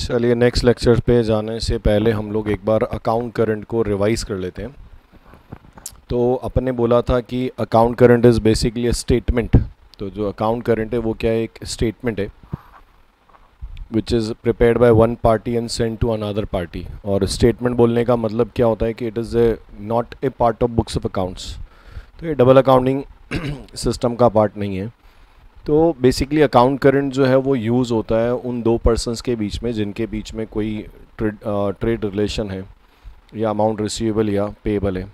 चलिए next lecture पे जाने से पहले हम लोग एक बार अकाउंट करंट को रिवाइज कर लेते हैं। तो अपन ने बोला था कि account current is basically a statement. तो जो अकाउंट करंट है वो क्या है, एक स्टेटमेंट है which is prepared by one party and send to another party. और स्टेटमेंट बोलने का मतलब क्या होता है कि it is a not a part of books of accounts. तो ये डबल अकाउंटिंग सिस्टम का पार्ट नहीं है। तो बेसिकली अकाउंट करंट जो है वो यूज़ होता है उन दो पर्सन्स के बीच में जिनके बीच में कोई ट्रेड रिलेशन है या अमाउंट रिसीवेबल या पेएबल है।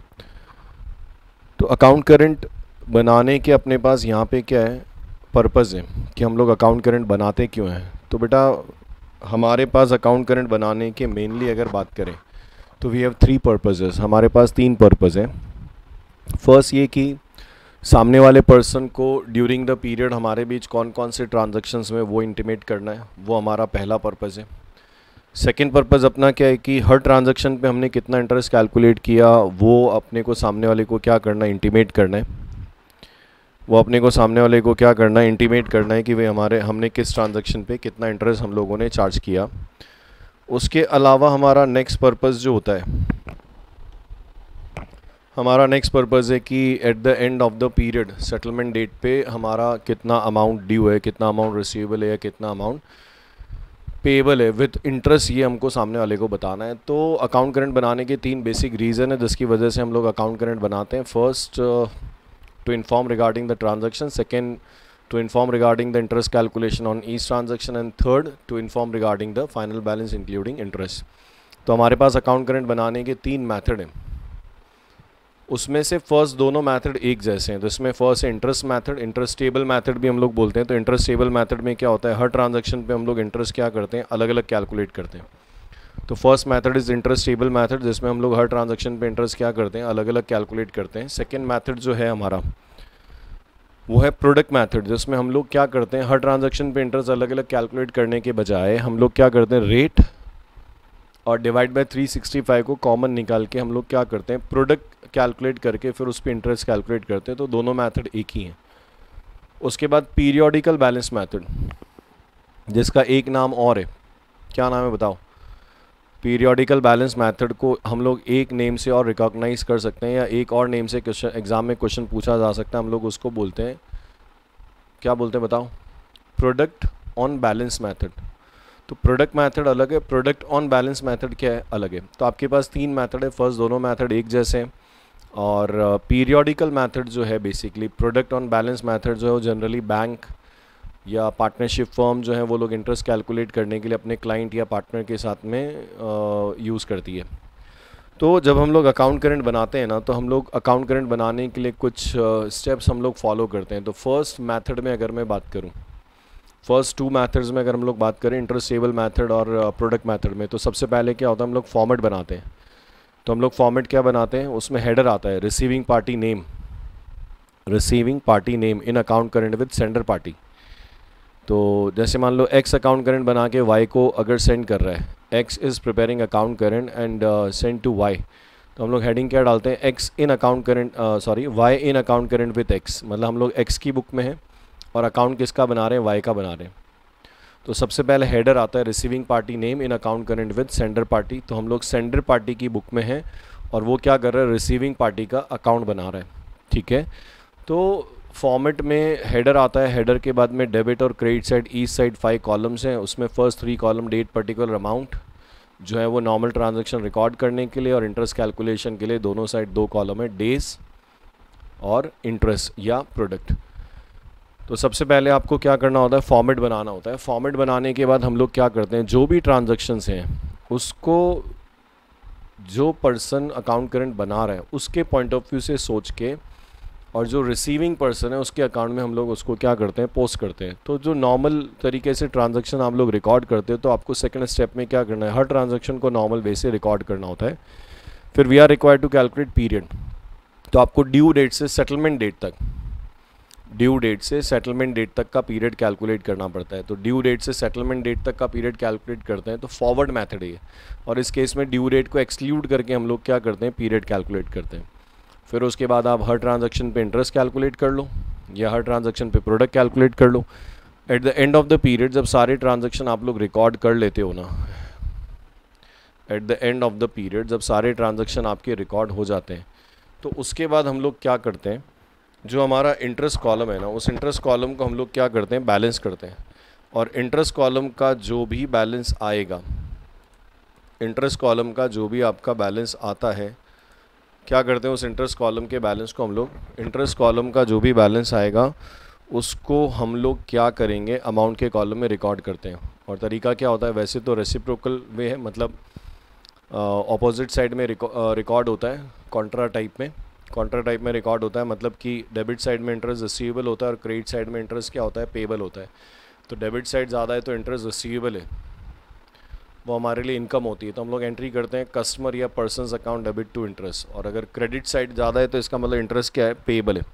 तो अकाउंट करंट बनाने के अपने पास यहाँ पे क्या है, पर्पज़ है कि हम लोग अकाउंट करंट बनाते क्यों हैं। तो बेटा हमारे पास अकाउंट करंट बनाने के मेनली अगर बात करें तो वी हैव थ्री पर्पजेज़। हमारे पास तीन पर्पज़ हैं। फर्स्ट ये कि सामने वाले पर्सन को ड्यूरिंग द पीरियड हमारे बीच कौन कौन से ट्रांजैक्शंस में वो इंटीमेट करना है, वो हमारा पहला पर्पज़ है। सेकंड पर्पज़ अपना क्या है कि हर ट्रांजैक्शन पे हमने कितना इंटरेस्ट कैलकुलेट किया वो अपने को सामने वाले को क्या करना है, इंटीमेट करना है। वो अपने को सामने वाले को क्या करना है, इंटीमेट करना है कि वे हमने किस ट्रांजैक्शन पे कितना इंटरेस्ट हम लोगों ने चार्ज किया। उसके अलावा हमारा नेक्स्ट पर्पज़ जो होता है, हमारा नेक्स्ट पर्पज़ है कि at the end of the period settlement date पे हमारा कितना अमाउंट ड्यू है, कितना अमाउंट रिसीवेबल है या कितना अमाउंट पेएबल है विथ इंटरेस्ट, ये हमको सामने वाले को बताना है। तो अकाउंट करंट बनाने के तीन बेसिक रीज़न है जिसकी वजह से हम लोग अकाउंट करंट बनाते हैं। First, to inform regarding the transaction, second to inform regarding the interest calculation on each transaction, and third to inform regarding the final balance including interest. तो हमारे पास अकाउंट करंट बनाने के तीन मैथड हैं। उसमें से फर्स्ट दोनों मेथड एक जैसे हैं। तो इसमें फर्स्ट है interest method, interest table method भी हम लोग बोलते हैं। तो इंटरेस्ट टेबल मेथड में क्या होता है, हर ट्रांजैक्शन पे हम लोग इंटरेस्ट क्या करते हैं, अलग अलग कैलकुलेट करते हैं। तो first method is interest table method जिसमें हम लोग हर ट्रांजैक्शन पे इंटरेस्ट क्या करते हैं, अलग अलग कैलकुलेट करते हैं। सेकेंड मेथड जो है हमारा वो है प्रोडक्ट मेथड जिसमें हम लोग क्या करते हैं, हर ट्रांजैक्शन पे इंटरेस्ट अलग अलग कैलकुलेट करने के बजाय हम लोग क्या करते हैं, रेट और डिवाइड बाय 365 को कॉमन निकाल के हम लोग क्या करते हैं, प्रोडक्ट कैलकुलेट करके फिर उस पर इंटरेस्ट कैलकुलेट करते हैं। तो दोनों मेथड एक ही हैं। उसके बाद पीरियोडिकल बैलेंस मेथड जिसका एक नाम और है, क्या नाम है बताओ। पीरियोडिकल बैलेंस मेथड को हम लोग एक नेम से और रिकॉग्नाइज कर सकते हैं या एक और नेम से क्वेश्चन एग्जाम में क्वेश्चन पूछा जा सकता है। हम लोग उसको बोलते हैं, क्या बोलते हैं बताओ, प्रोडक्ट ऑन बैलेंस मेथड। तो प्रोडक्ट मेथड अलग है, प्रोडक्ट ऑन बैलेंस मेथड क्या है, अलग है। तो आपके पास तीन मेथड है। फर्स्ट दोनों मेथड एक जैसे हैं और पीरियोडिकल मेथड जो है basically product on balance method जो है वो जनरली बैंक या पार्टनरशिप फर्म जो है वो लोग इंटरेस्ट कैलकुलेट करने के लिए अपने क्लाइंट या पार्टनर के साथ में यूज़ करती है। तो जब हम लोग अकाउंट करंट बनाते हैं ना, तो हम लोग अकाउंट करंट बनाने के लिए कुछ स्टेप्स हम लोग फॉलो करते हैं। तो फर्स्ट मेथड में अगर मैं बात करूँ, फर्स्ट टू मेथड्स में अगर हम लोग बात करें, इंटरेस्ट टेबल मेथड और प्रोडक्ट मेथड में, तो सबसे पहले क्या होता है, हम लोग फॉर्मेट बनाते हैं। तो हम लोग फॉर्मेट क्या बनाते हैं, उसमें हेडर आता है receiving party name, receiving party name in account current with sender party. तो जैसे मान लो एक्स अकाउंट करंट बना के वाई को अगर सेंड कर रहा है, X is preparing account current and send to Y, तो हम लोग हेडिंग क्या डालते हैं, X in account current Y in account current with X. मतलब हम लोग एक्स की बुक में है और अकाउंट किसका बना रहे हैं, वाई का बना रहे हैं। तो सबसे पहले हेडर आता है receiving party name in account current with sender party. तो हम लोग सेंडर पार्टी की बुक में हैं और वो क्या कर रहा है, रिसीविंग पार्टी का अकाउंट बना रहा है। ठीक है। तो फॉर्मेट में हेडर आता है, हेडर के बाद में डेबिट और credit side each side 5 columns हैं। उसमें first 3 column date, particular amount जो है वो नॉर्मल ट्रांजैक्शन रिकॉर्ड करने के लिए, और इंटरेस्ट कैलकुलेशन के लिए दोनों साइड 2 कॉलम है, डेज और इंटरेस्ट या प्रोडक्ट। तो सबसे पहले आपको क्या करना होता है, फॉर्मेट बनाना होता है। फॉर्मेट बनाने के बाद हम लोग क्या करते हैं, जो भी ट्रांजैक्शंस हैं उसको जो पर्सन अकाउंट करंट बना रहा है उसके पॉइंट ऑफ व्यू से सोच के, और जो रिसीविंग पर्सन है उसके अकाउंट में हम लोग उसको क्या करते हैं, पोस्ट करते हैं। तो जो नॉर्मल तरीके से ट्रांजैक्शन आप लोग रिकॉर्ड करते हैं, तो आपको सेकंड स्टेप में क्या करना है, हर ट्रांजैक्शन को नॉर्मल वे से रिकॉर्ड करना होता है। फिर we are required to calculate period. तो आपको ड्यू डेट से सेटलमेंट डेट तक, ड्यू डेट से सेटलमेंट डेट तक का पीरियड कैलकुलेट करना पड़ता है। तो ड्यू डेट से सेटलमेंट डेट तक का पीरियड कैलकुलेट करते हैं, तो फॉरवर्ड मेथड है ये। और इस केस में ड्यू डेट को एक्सक्लूड करके हम लोग क्या करते हैं, पीरियड कैलकुलेट करते हैं। फिर उसके बाद आप हर ट्रांजैक्शन पे इंटरेस्ट कैलकुलेट कर लो या हर ट्रांजैक्शन पे प्रोडक्ट कैलकुलेट कर लो। At the end of the period जब सारे ट्रांजैक्शन आप लोग रिकॉर्ड कर लेते हो ना, eight the end of the period जब सारे ट्रांजैक्शन आपके रिकॉर्ड हो जाते हैं, तो उसके बाद हम लोग क्या करते हैं, जो हमारा इंटरेस्ट कॉलम है ना, उस इंटरेस्ट कॉलम को हम लोग क्या करते हैं, बैलेंस करते हैं। और इंटरेस्ट कॉलम का जो भी बैलेंस आएगा, इंटरेस्ट कॉलम का जो भी आपका बैलेंस आता है, क्या करते हैं, उस इंटरेस्ट कॉलम के बैलेंस को हम लोग, इंटरेस्ट कॉलम का जो भी बैलेंस आएगा उसको हम लोग क्या करेंगे, अमाउंट के कॉलम में रिकॉर्ड करते हैं। और तरीका क्या होता है, वैसे तो रेसिप्रोकल वे है, मतलब ऑपोजिट साइड में रिकॉर्ड होता है, कॉन्ट्रा टाइप में, कॉन्ट्रा टाइप में रिकॉर्ड होता है, मतलब कि डेबिट साइड में इंटरेस्ट रिसीवेबल होता है और क्रेडिट साइड में इंटरेस्ट क्या होता है, पेबल होता है। तो डेबिट साइड ज़्यादा है तो इंटरेस्ट रिसीवेबल है, वो हमारे लिए इनकम होती है, तो हम लोग एंट्री करते हैं कस्टमर या persons account debit to interest. और अगर क्रेडिट साइड ज़्यादा है तो इसका मतलब इंटरेस्ट क्या है, पेबल है,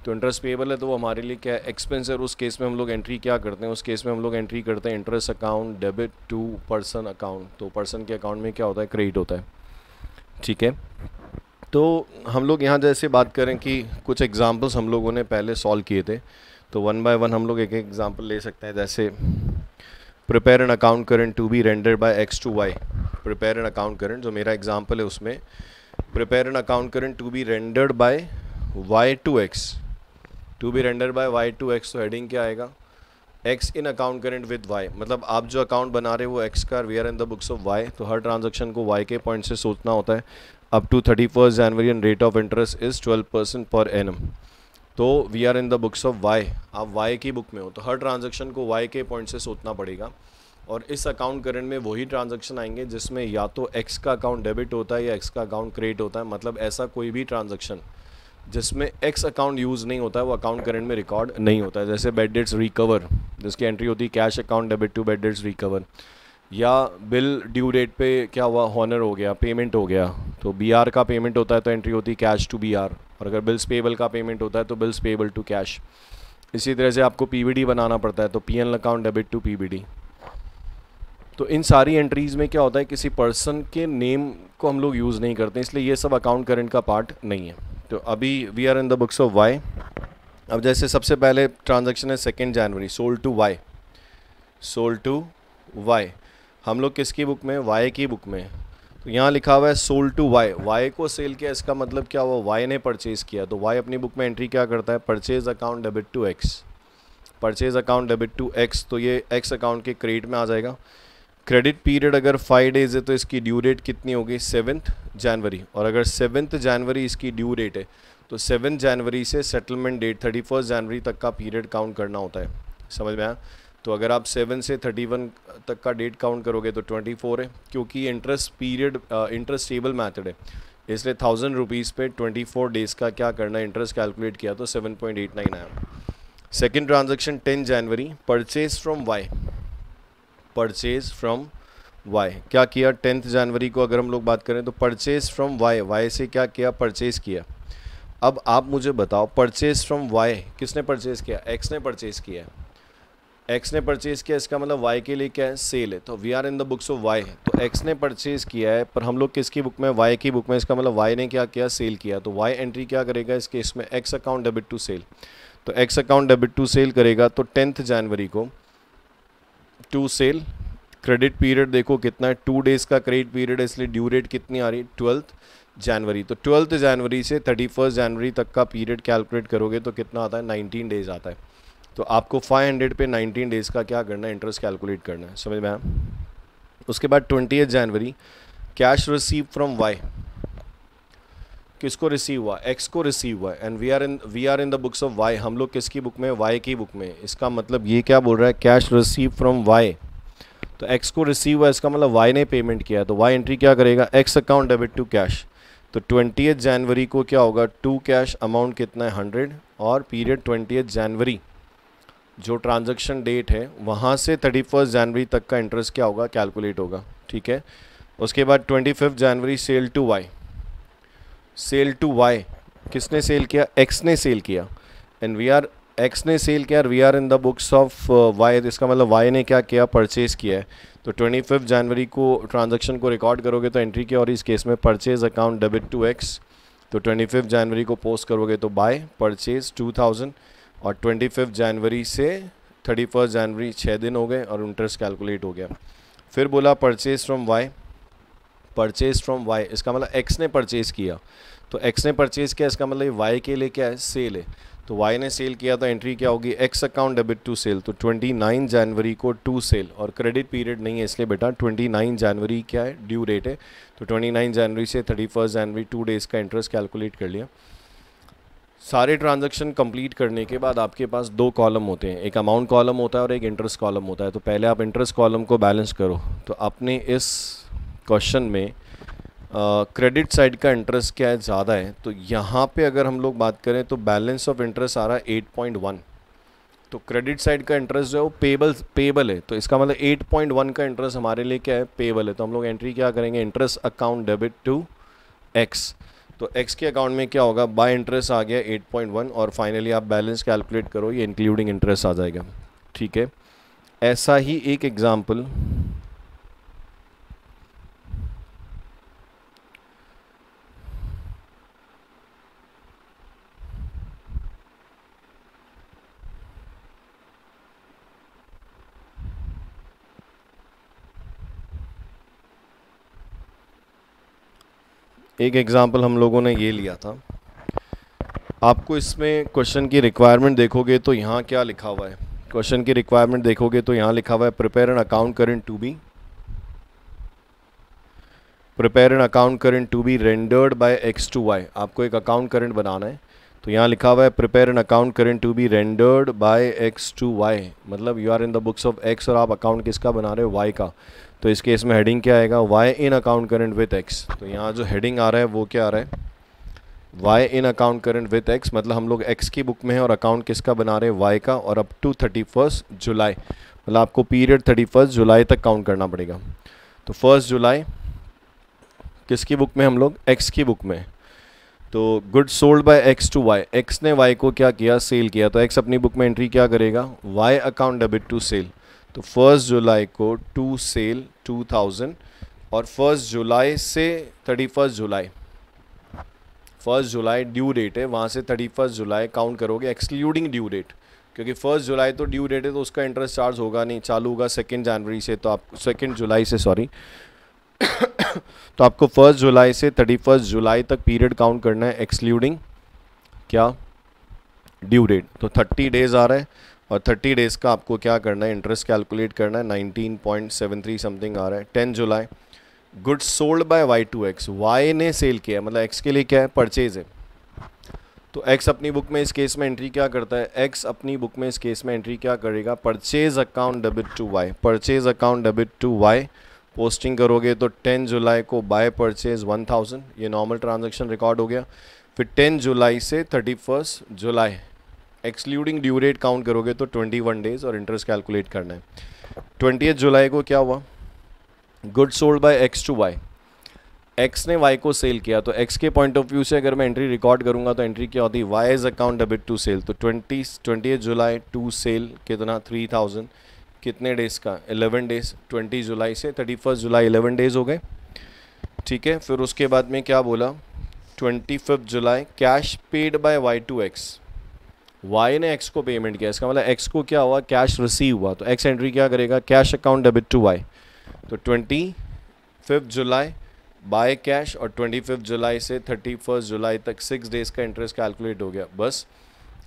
तो इंटरेस्ट पेबल है तो वो हमारे लिए क्या है, एक्सपेंस है। और उस केस में हम लोग एंट्री क्या करते हैं, उस केस में हम लोग एंट्री करते हैं interest account debit to person account. तो पर्सन के अकाउंट में क्या होता है, क्रेडिट होता है, ठीक है। तो हम लोग यहाँ जैसे बात करें कि कुछ एग्जांपल्स हम लोगों ने पहले सॉल्व किए थे, तो वन बाय वन हम लोग एक एक एग्जांपल ले सकते हैं। जैसे prepare an account current to be rendered by X to Y. Prepare an account current, जो मेरा एग्जांपल है उसमें prepare an account current to be rendered by Y to X, to be rendered by Y to X. तो heading क्या आएगा, X in account current with Y, मतलब आप जो अकाउंट बना रहे हो वो एक्स का, we are in the books of Y. तो हर ट्रांजेक्शन को वाई के पॉइंट से सोचना होता है। Up to 31 January and rate of interest is 12% per annum. तो we are in the books of Y, आप वाई की बुक में हो, तो हर ट्रांजेक्शन को वाई के पॉइंट से सोचना पड़ेगा। और इस अकाउंट करंट में वही ट्रांजेक्शन आएंगे जिसमें या तो एक्स का अकाउंट डेबिट होता है या एक्स का अकाउंट क्रेडिट होता है। मतलब ऐसा कोई भी ट्रांजेक्शन जिसमें एक्स अकाउंट यूज़ नहीं होता है वो अकाउंट करंट में रिकॉर्ड नहीं होता है। जैसे बेड डेट्स रिकवर, जिसकी एंट्री होती है cash account debit to bad debts recover. या बिल ड्यू डेट पे क्या हुआ, हॉनर हो गया, पेमेंट हो गया, तो बीआर का पेमेंट होता है तो एंट्री होती है कैश टू बीआर। और अगर बिल्स पेबल का पेमेंट होता है तो बिल्स पेबल टू कैश। इसी तरह से आपको पीबीडी बनाना पड़ता है तो PNL account debit to PBD. तो इन सारी एंट्रीज़ में क्या होता है, किसी पर्सन के नेम को हम लोग यूज़ नहीं करते, इसलिए ये सब अकाउंट करंट का पार्ट नहीं है। तो अभी we are in the books of Y. अब जैसे सबसे पहले ट्रांजैक्शन है 2 January, sold to Y, sold to Y. हम लोग किसकी बुक में, वाई की बुक में। तो यहाँ लिखा हुआ है सोल्ड टू वाई, वाई को सेल किया, इसका मतलब क्या हुआ, वाई ने परचेज़ किया। तो वाई अपनी बुक में एंट्री क्या करता है, purchase account debit to X, purchase account debit to X. तो ये एक्स अकाउंट के क्रेडिट में आ जाएगा। क्रेडिट पीरियड अगर 5 डेज़ है तो इसकी ड्यू डेट कितनी होगी, 7 जनवरी। और अगर 7 जनवरी इसकी ड्यू डेट है तो 7 जनवरी से सेटलमेंट डेट 31 जनवरी तक का पीरियड काउंट करना होता है। समझ में आया। तो अगर आप 7 से 31 तक का डेट काउंट करोगे तो 24 है, क्योंकि इंटरेस्ट पीरियड इंटरेस्टेबल मैथड है, इसलिए 1000 रुपीज़ पे 24 डेज़ का क्या करना है, इंटरेस्ट कैलकुलेट किया तो 7.89 आया। सेकेंड ट्रांजेक्शन 10 जनवरी, purchase from Y, purchase from Y. क्या किया 10 जनवरी को अगर हम लोग बात करें तो परचेज फ्रॉम वाई, वाई से क्या किया, परचेज किया। अब आप मुझे बताओ परचेज फ्रॉम वाई किसने परचेज किया, एक्स ने परचेज किया, एक्स ने परचेज किया, इसका मतलब वाई के लिए क्या है, सेल है। तो we are in the books of Y, तो एक्स ने परचेज किया है, पर हम लोग किसकी बुक में, वाई की बुक में, इसका मतलब वाई ने क्या किया, सेल किया। तो वाई एंट्री क्या करेगा इस केस में, X account debit to sale. तो X account debit to sale करेगा तो 10 जनवरी को टू सेल। क्रेडिट पीरियड देखो कितना है, 2 डेज़ का क्रेडिट पीरियड है, इसलिए ड्यू डेट कितनी आ रही है, 12 जनवरी। तो 12 जनवरी से 31 जनवरी तक का पीरियड कैलकुलेट करोगे तो कितना आता है, 19 डेज़ आता है। तो आपको 500 पे 19 डेज़ का क्या करना है, इंटरेस्ट कैलकुलेट करना है। समझ में आया। उसके बाद 20 जनवरी, कैश रिसीव फ्रॉम वाई, किसको रिसीव हुआ, एक्स को रिसीव हुआ। And we are in the books of Y, हम लोग किसकी बुक में, वाई की बुक में। इसका मतलब ये क्या बोल रहा है, कैश रिसीव फ्रॉम वाई, तो एक्स को रिसीव हुआ, इसका मतलब वाई ने पेमेंट किया। तो वाई एंट्री क्या करेगा, X account debit to cash. तो 20 जनवरी को क्या होगा, टू कैश, अमाउंट कितना है 100, और पीरियड 20 जनवरी, जो ट्रांजैक्शन डेट है वहाँ से 31 जनवरी तक का इंटरेस्ट क्या होगा, कैलकुलेट होगा। ठीक है। उसके बाद 25 January, sale to Y, sale to Y किसने सेल किया, एक्स ने सेल किया। एंड वी आर, एक्स ने सेल किया, we are in the books of Y, इसका मतलब वाई ने क्या किया, परचेज किया है। तो 25 जनवरी को ट्रांजैक्शन को रिकॉर्ड करोगे तो एंट्री किया, और इस केस में purchase account debit to X. तो 25 जनवरी को पोस्ट करोगे तो बाय परचेज 2000, और 25 जनवरी से 31 जनवरी 6 दिन हो गए और इंटरेस्ट कैलकुलेट हो गया। फिर बोला purchase from Y, purchase from Y इसका मतलब एक्स ने परचेज़ किया, तो एक्स ने परचेज़ किया इसका मतलब वाई के लिए क्या है, सेल है। तो वाई ने सेल किया तो एंट्री क्या होगी, X account debit to sale, तो 29 जनवरी को टू सेल, और क्रेडिट पीरियड नहीं है इसलिए बेटा 29 जनवरी क्या है, ड्यू डेट है, तो 29 जनवरी से 31 जनवरी 2 डेज़ का इंटरेस्ट कैलकुलेट कर लिया। सारे ट्रांजैक्शन कंप्लीट करने के बाद आपके पास दो कॉलम होते हैं, एक अमाउंट कॉलम होता है और एक इंटरेस्ट कॉलम होता है। तो पहले आप इंटरेस्ट कॉलम को बैलेंस करो। तो आपने इस क्वेश्चन में क्रेडिट साइड का इंटरेस्ट क्या है, ज़्यादा है, तो यहाँ पे अगर हम लोग बात करें तो बैलेंस ऑफ इंटरेस्ट आ रहा है 8.1, तो क्रेडिट साइड का इंटरेस्ट जो है वो पेबल है, तो इसका मतलब 8.1 का इंटरेस्ट हमारे लिए क्या है, पेबल है। तो हम लोग एंट्री क्या करेंगे, interest account debit to X, तो एक्स के अकाउंट में क्या होगा, बाय इंटरेस्ट आ गया 8.1, और फाइनली आप बैलेंस कैलकुलेट करो, ये इंक्लूडिंग इंटरेस्ट आ जाएगा। ठीक है, ऐसा ही एक एग्जाम्पल हम लोगों ने ये लिया था। आपको इसमें क्वेश्चन की रिक्वायरमेंट देखोगे तो यहाँ क्या लिखा हुआ है, क्वेश्चन की रिक्वायरमेंट देखोगे तो यहाँ लिखा हुआ है prepare an account current to be rendered by X to Y. आपको एक अकाउंट करंट बनाना है, तो यहाँ लिखा हुआ है prepare an account current to be rendered by X to Y, मतलब you are in the books of X और आप अकाउंट किसका बना रहे हो, वाई का। तो इस केस में हेडिंग क्या आएगा, Y in account current with X. तो यहाँ जो हेडिंग आ रहा है वो क्या आ रहा है, Y in account current with X, मतलब हम लोग एक्स की बुक में है और अकाउंट किसका बना रहे हैं, वाई का, और अप टू 31 जुलाई, मतलब आपको पीरियड 31 जुलाई तक काउंट करना पड़ेगा। तो 1 जुलाई किसकी बुक में, हम लोग एक्स की बुक में। तो goods sold by X to Y, X ने वाई को क्या किया, सेल किया, तो एक्स अपनी बुक में एंट्री क्या करेगा, Y account debit to sale. तो 1 जुलाई को टू सेल 2000, और 1 जुलाई से 31 जुलाई, 1 जुलाई ड्यू डेट है, वहाँ से 31 जुलाई काउंट करोगे एक्सक्लूडिंग ड्यू डेट, क्योंकि 1 जुलाई तो ड्यू डेट है तो उसका इंटरेस्ट चार्ज होगा नहीं, चालू होगा 2 जनवरी से, तो आप 2 जुलाई से सॉरी तो आपको 1 जुलाई से 31 जुलाई तक पीरियड काउंट करना है एक्सक्लूडिंग क्या, ड्यू डेट। तो 30 डेज़ आ रहा है, और 30 डेज़ का आपको क्या करना है, इंटरेस्ट कैलकुलेट करना है, 19.73 समथिंग आ रहा है। 10 July goods sold by Y to X, Y ने सेल किया, मतलब एक्स के लिए क्या है, परचेज है। तो एक्स अपनी बुक में इस केस में एंट्री क्या करता है, एक्स अपनी बुक में इस केस में एंट्री क्या करेगा, purchase account debit to Y, purchase account debit to Y, posting करोगे तो 10 जुलाई को बाय परचेज 1000, ये नॉर्मल ट्रांजैक्शन रिकॉर्ड हो गया। फिर 10 जुलाई से 31 जुलाई एक्सक्लूडिंग ड्यू डेट काउंट करोगे तो 21 डेज़, और इंटरेस्ट कैलकुलेट करना है। 20 जुलाई को क्या हुआ, good sold by X to Y, X ने वाई को सेल किया, तो एक्स के पॉइंट ऑफ व्यू से अगर मैं एंट्री रिकॉर्ड करूंगा तो एंट्री क्या होती है, Y is account debit to sale. तो 20 जुलाई टू सेल कितना 3000, कितने डेज़ का, 11 डेज़, 20 जुलाई से 31 जुलाई 11 डेज़ हो गए। ठीक है, फिर उसके बाद में क्या बोला, 25 July cash paid by Y to X, Y ने एक्स को पेमेंट किया, इसका मतलब एक्स को क्या हुआ, कैश रिसीव हुआ, तो एक्स एंट्री क्या करेगा, cash account debit to Y. तो 25 जुलाई बाय कैश, और 25 जुलाई से 31 जुलाई तक 6 डेज़ का इंटरेस्ट कैलकुलेट हो गया। बस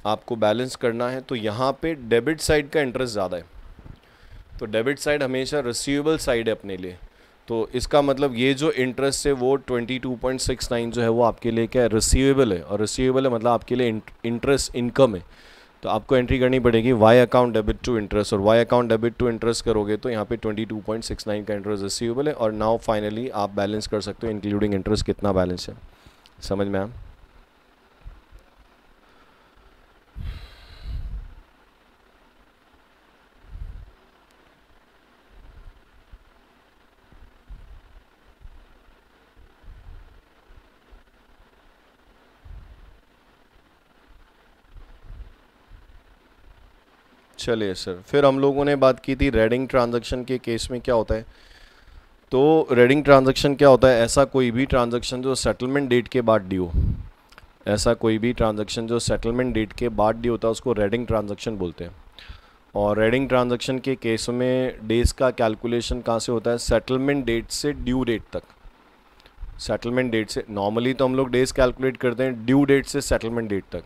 आपको बैलेंस करना है। तो यहाँ पे डेबिट साइड का इंटरेस्ट ज़्यादा है, तो डेबिट साइड हमेशा रिसीवेबल साइड है अपने लिए, तो इसका मतलब ये जो इंटरेस्ट है वो 22.69 जो है वो आपके लिए क्या है, रिसीवेबल है, और रिसीवेबल है मतलब आपके लिए इंटरेस्ट इनकम है। तो आपको एंट्री करनी पड़ेगी Y account debit to interest, और Y account debit to interest करोगे तो यहाँ पे 22.69 का इंटरेस्ट रिसीवेबल है। और नाउ फाइनली आप बैलेंस कर सकते हो इंक्लूडिंग इंटरेस्ट कितना बैलेंस है, समझ में आया। चलिए सर, फिर हम लोगों ने बात की थी रेडिंग ट्रांजैक्शन के केस में क्या होता है। तो रेडिंग ट्रांजैक्शन क्या होता है, ऐसा कोई भी ट्रांजैक्शन जो सेटलमेंट डेट के बाद ड्यू, ऐसा कोई भी ट्रांजैक्शन जो सेटलमेंट डेट के बाद ड्यू होता है उसको रेडिंग ट्रांजैक्शन बोलते हैं। और रेडिंग ट्रांजैक्शन के केस में डेज का कैलकुलेशन कहाँ से होता है, सेटलमेंट डेट से ड्यू डेट तक। सेटलमेंट डेट से, नॉर्मली तो हम लोग डेज कैलकुलेट करते हैं ड्यू डेट से सेटलमेंट डेट तक।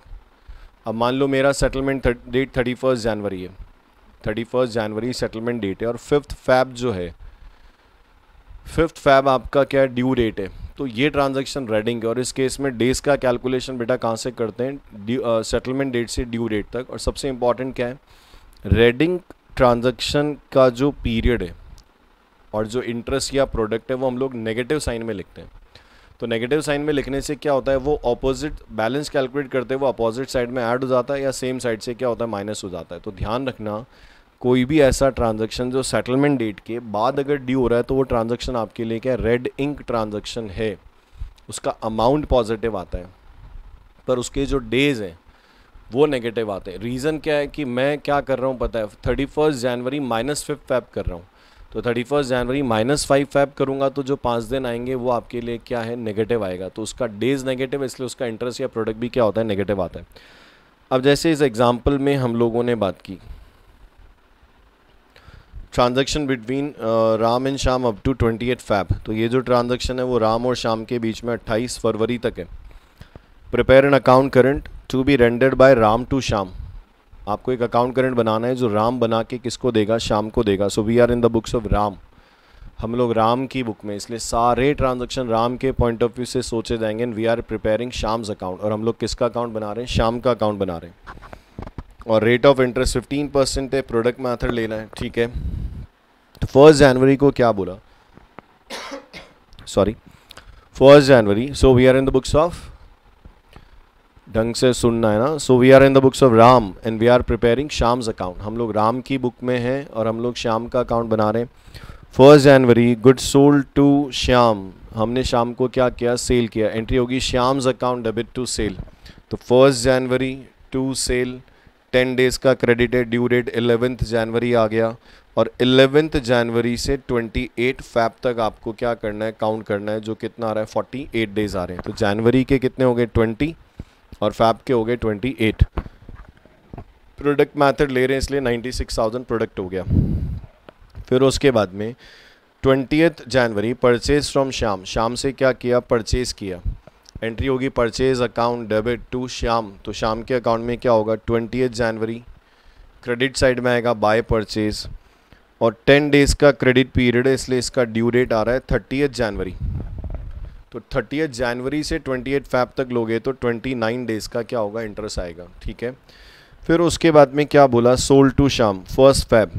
अब मान लो मेरा सेटलमेंट डेट 31 जनवरी है, 31 जनवरी सेटलमेंट डेट है, और 5 फैब जो है, 5 फैब आपका क्या है, ड्यू डेट है। तो ये ट्रांजैक्शन रेडिंग है, और इस केस में डेज का कैलकुलेशन बेटा कहाँ से करते हैं, सेटलमेंट डेट से ड्यू डेट तक। और सबसे इम्पॉर्टेंट क्या है, रेडिंग ट्रांजैक्शन का जो पीरियड है और जो इंटरेस्ट या प्रोडक्ट है वो हम लोग नेगेटिव साइन में लिखते हैं। तो नेगेटिव साइन में लिखने से क्या होता है, वो ऑपोजिट बैलेंस कैलकुलेट करते हैं वो अपोजिट साइड में ऐड हो जाता है, या सेम साइड से क्या होता है, माइनस हो जाता है। तो ध्यान रखना, कोई भी ऐसा ट्रांजैक्शन जो सेटलमेंट डेट के बाद अगर ड्यू हो रहा है तो वो ट्रांजैक्शन आपके लिए क्या रेड इंक ट्रांजैक्शन है, उसका अमाउंट पॉजिटिव आता है पर उसके जो डेज हैं वो नेगेटिव आते हैं। रीज़न क्या है कि मैं क्या कर रहा हूँ पता है, 31 जनवरी -5 फैब कर रहा हूँ। तो 31 जनवरी -5 फैब करूँगा तो जो 5 दिन आएंगे वो आपके लिए क्या है, नेगेटिव आएगा। तो उसका डेज नेगेटिव है, इसलिए उसका इंटरेस्ट या प्रोडक्ट भी क्या होता है, नेगेटिव आता है। अब जैसे इस एग्जाम्पल में हम लोगों ने बात की transaction between Ram and Shyam up to 28 Feb. तो ये जो ट्रांजैक्शन है वो राम और श्याम के बीच में 28 फरवरी तक है। Prepare an account current to be rendered by Ram to Shyam. आपको एक अकाउंट करंट बनाना है जो राम बना के किसको देगा, श्याम को देगा। So we are in the books of Ram, हम लोग राम की बुक में, इसलिए सारे ट्रांजैक्शन राम के पॉइंट ऑफ व्यू से सोचे जाएंगे। We are preparing Shyam's account, और हम लोग किसका अकाउंट बना रहे हैं, श्याम का अकाउंट बना रहे हैं। और रेट ऑफ इंटरेस्ट 15% है, प्रोडक्ट मेथड लेना है, ठीक है। तो 1 जनवरी को क्या बोला, सॉरी 1 जनवरी, so we are in the books of, ढंग से सुनना है ना, so we are in the books of Ram and we are preparing Shyam's account. हम लोग राम की बुक में हैं और हम लोग श्याम का अकाउंट बना रहे हैं। 1 जनवरी गुड सोल्ड टू श्याम, हमने श्याम को क्या किया, सेल किया। एंट्री होगी Shyam's account debit to sale. तो 1 जनवरी टू सेल, 10 डेज का क्रेडिट है, ड्यू डेट 11 जनवरी आ गया, और 11 जनवरी से 28 फैब तक आपको क्या करना है, काउंट करना है, जो कितना आ रहा है, 48 डेज आ रहे हैं। तो जनवरी के कितने हो गए, 20, और फैब के हो गए 28। प्रोडक्ट मेथड ले रहे हैं इसलिए 96,000 प्रोडक्ट हो गया। फिर उसके बाद में 20 जनवरी परचेज फ्रॉम श्याम, श्याम से क्या किया, परचेज किया। एंट्री होगी purchase account debit to Shyam. तो श्याम के अकाउंट में क्या होगा, 20 जनवरी क्रेडिट साइड में आएगा बाय परचेज, और 10 डेज का क्रेडिट पीरियड है इसलिए इसका ड्यू डेट आ रहा है 30 जनवरी। तो 30 जनवरी से 28 फैब तक लोगे तो 29 डेज का क्या होगा, इंटरेस्ट आएगा, ठीक है। फिर उसके बाद में क्या बोला, sold to Shyam 1 Feb.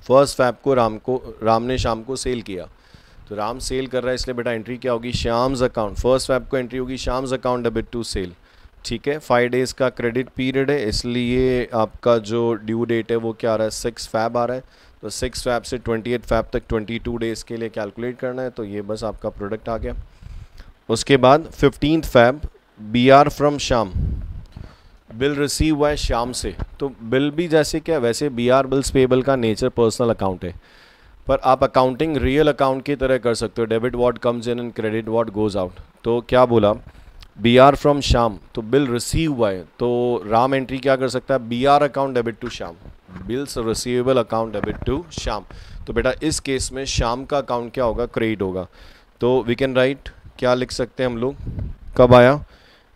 1 Feb को राम ने श्याम को सेल किया। तो राम सेल कर रहा है इसलिए बेटा एंट्री क्या होगी, श्याम्स अकाउंट। 1 फैब को एंट्री होगी Shyam's account debit to sale, ठीक है। 5 डेज का क्रेडिट पीरियड है इसलिए आपका जो ड्यू डेट है वो क्या आ रहा है, 6 फैब आ रहा है। तो 6 फैब से 28 फैब तक 22 डेज़ के लिए कैलकुलेट करना है। तो ये बस आपका प्रोडक्ट आ गया। उसके बाद 15 Feb B R from Shyam, bill receive हुआ है श्याम से। तो बिल भी जैसे क्या, वैसे बी आर बिल्स पेबल का नेचर पर्सनल अकाउंट है, पर आप अकाउंटिंग रियल अकाउंट की तरह कर सकते हो, debit what comes in and credit what goes out. तो क्या बोला, बी आर फ्रॉम श्याम, तो बिल रिसीव हुआ है तो राम एंट्री क्या कर सकता है, B R account debit to Shyam, bills receivable account debit to Shyam. तो बेटा इस केस में श्याम का अकाउंट क्या होगा, क्रेडिट होगा। तो वी कैन राइट, क्या लिख सकते हैं हम लोग, कब आया,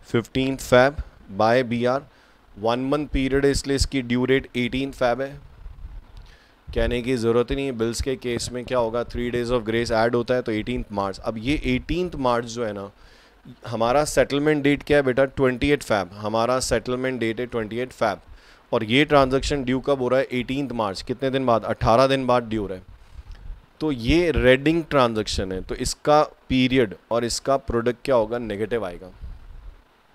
15 Feb by B R. 1 month period है इसलिए इसकी ड्यू डेट 18 फैब है, कहने की ज़रूरत ही नहीं है। बिल्स के केस में क्या होगा, 3 डेज ऑफ ग्रेस ऐड होता है तो 18 मार्च। अब ये 18 मार्च जो है ना, हमारा सेटलमेंट डेट क्या है बेटा, 28 फैब। हमारा सेटलमेंट डेट है 28 फैब, और ये ट्रांजैक्शन ड्यू कब हो रहा है, 18 मार्च। कितने दिन बाद, 18 दिन बाद ड्यू हो रहा है। तो ये रेडिंग ट्रांजैक्शन है, तो इसका पीरियड और इसका प्रोडक्ट क्या होगा, नेगेटिव आएगा।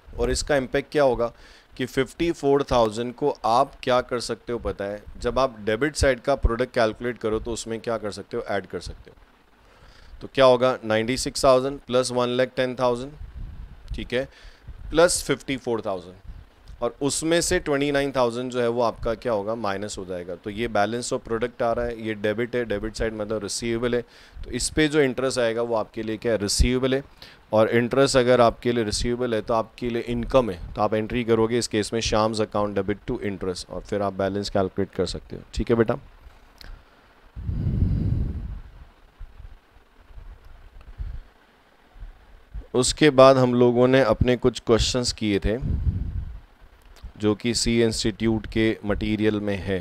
और इसका इम्पैक्ट क्या होगा कि 54,000 को आप क्या कर सकते हो पता है, जब आप डेबिट साइड का प्रोडक्ट कैलकुलेट करो तो उसमें क्या कर सकते हो, ऐड कर सकते हो। तो क्या होगा, 96,000 प्लस 1,10,000, ठीक है, प्लस 54,000, और उसमें से 29,000 जो है वो आपका क्या होगा, माइनस हो जाएगा। तो ये बैलेंस ऑफ प्रोडक्ट आ रहा है, ये डेबिट है, डेबिट साइड मतलब रिसीवेबल है, तो इस पे जो इंटरेस्ट आएगा वो आपके लिए क्या है, रिसीवेबल है। और इंटरेस्ट अगर आपके लिए रिसीवेबल है तो आपके लिए इनकम है, तो आप एंट्री करोगे इस केस में शाम्स अकाउंट डेबिट टू इंटरेस्ट, और फिर आप बैलेंस कैलकुलेट कर सकते हो। ठीक है बेटा। उसके बाद हम लोगों ने अपने कुछ क्वेश्चंस किए थे जो कि सी इंस्टीट्यूट के मटेरियल में है,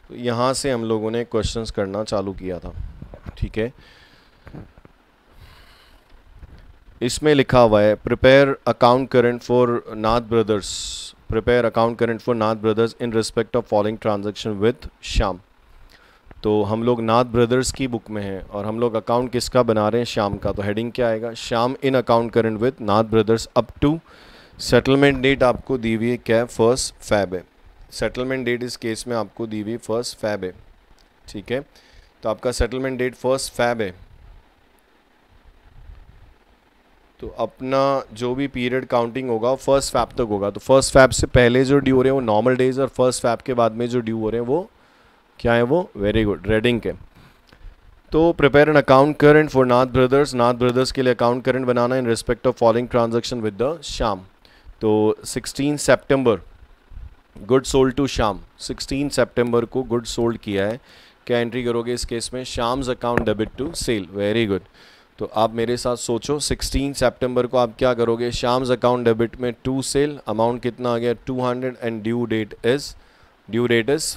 तो यहाँ से हम लोगों ने क्वेश्चंस करना चालू किया था। ठीक है, इसमें लिखा हुआ है prepare account current for Nath brothers, prepare account current for Nath brothers in respect of following transaction with Shyam. तो हम लोग नाथ ब्रदर्स की बुक में हैं और हम लोग अकाउंट किसका बना रहे हैं, श्याम का। तो हेडिंग क्या आएगा, Shyam in account current with Nath brothers up to, settlement date आपको दी हुई है क्या, 1 Feb है। सेटलमेंट डेट इस केस में आपको दी हुई 1 Feb है। ठीक है, तो आपका सेटलमेंट डेट 1 Feb है। तो अपना जो भी पीरियड काउंटिंग होगा 1 Feb तक होगा। तो 1 Feb से पहले जो ड्यू हो रहे हैं वो नॉर्मल डेज, और 1 Feb के बाद में जो ड्यू हो रहे हैं वो क्या है, वो वेरी गुड रेडिंग के। तो prepare an account current for Nath brothers, Nath brothers के लिए account current banana in respect of following transaction with the Shyam. तो 16 सितंबर गुड सोल्ड टू श्याम, 16 सितंबर को गुड सोल्ड किया है, क्या एंट्री करोगे इस केस में, Shyam's account debit to sale. Very good. तो आप मेरे साथ सोचो, 16 सितंबर को आप क्या करोगे, श्याम्स अकाउंट डेबिट में टू सेल, अमाउंट कितना आ गया 200, एंड ड्यू डेट इज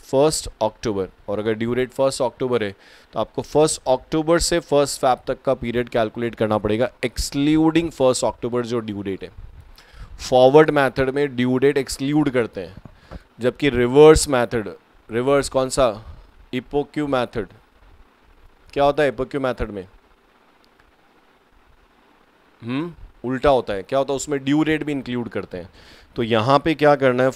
1 अक्टूबर। और अगर ड्यू डेट 1 अक्टूबर है तो आपको 1 अक्टूबर से 1 Feb तक का पीरियड कैलकुलेट करना पड़ेगा, एक्सक्लूडिंग 1 अक्टूबर जो ड्यू डेट है। फॉरवर्ड मेथड में ड्यू डेट एक्सक्लूड करते हैं, जबकि रिवर्स मेथड, रिवर्स कौन सा, इपोक्यू मेथड, क्या होता है इपोक्यू मेथड में, उल्टा होता है। क्या होता है उसमें ड्यू डेट भी इंक्लूड करते हैं। तो यहाँ पे क्या करना है,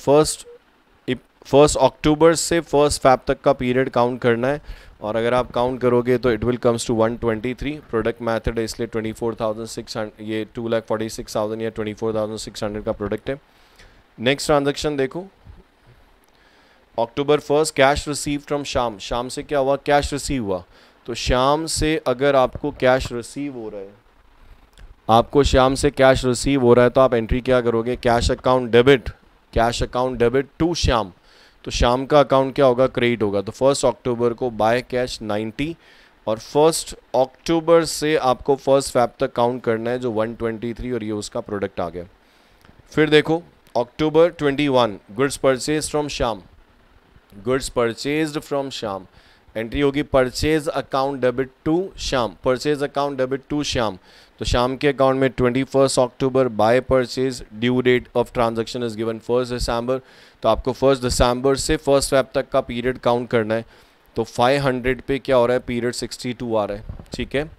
1 अक्टूबर से 1 Feb तक का पीरियड काउंट करना है, और अगर आप काउंट करोगे तो it will comes to 123। Product method है इसलिए 24,600, ये 2,46,000 या 24,600 का प्रोडक्ट है। नेक्स्ट ट्रांजैक्शन देखो, अक्टूबर 1 cash receive from Shyam, Shyam से क्या हुआ, कैश रिसीव हुआ। तो श्याम से अगर आपको कैश रिसीव हो रहा है, आपको श्याम से कैश रिसीव हो रहा है, तो आप एंट्री क्या करोगे, cash account debit, cash account debit to Shyam. तो श्याम का अकाउंट क्या होगा, क्रेडिट होगा। तो 1 अक्टूबर को बाय कैश 90, और 1 अक्टूबर से आपको 1 Feb तक काउंट करना है जो 123, और ये उसका प्रोडक्ट आ गया। फिर देखो October 21 goods purchase from Shyam, goods purchased from Shyam, entry होगी purchase account debit to Shyam, purchase account debit to Shyam. तो श्याम के अकाउंट में 21 October by purchase, due date of transaction is given 1 December. तो आपको 1 दिसंबर से 1 Feb तक का पीरियड काउंट करना है। तो 500 पे क्या हो रहा है, पीरियड 62 आ रहा है। ठीक है,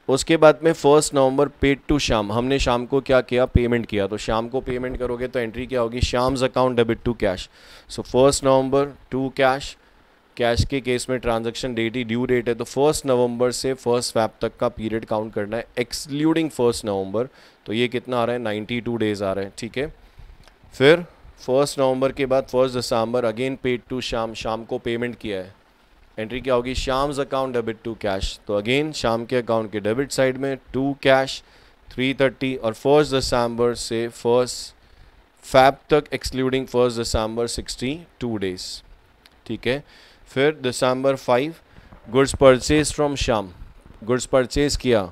उसके बाद में 1 नवंबर पेड टू श्याम, हमने शाम को क्या किया, पेमेंट किया। तो शाम को पेमेंट करोगे तो एंट्री क्या होगी, Shyam's account debit to cash. So 1 November to cash, cash के केस में ट्रांजैक्शन डेट ही ड्यू डेट है, तो 1 नवंबर से 1 Feb तक का पीरियड काउंट करना है, एक्सक्लूडिंग 1 नवंबर। तो ये कितना आ रहा है, 92 डेज आ रहा है। ठीक है, फिर 1 नवंबर के बाद 1 December again paid to Shyam, Shyam को पेमेंट किया है, एंट्री क्या होगी, Shyam's account debit to cash. तो अगेन शाम के अकाउंट के डेबिट साइड में टू कैश 330, और 1 दिसंबर से 1 Feb तक एक्सक्लूडिंग 1 दिसंबर 62 डेज। ठीक है, फिर December 5 goods purchase from Shyam, goods purchase किया,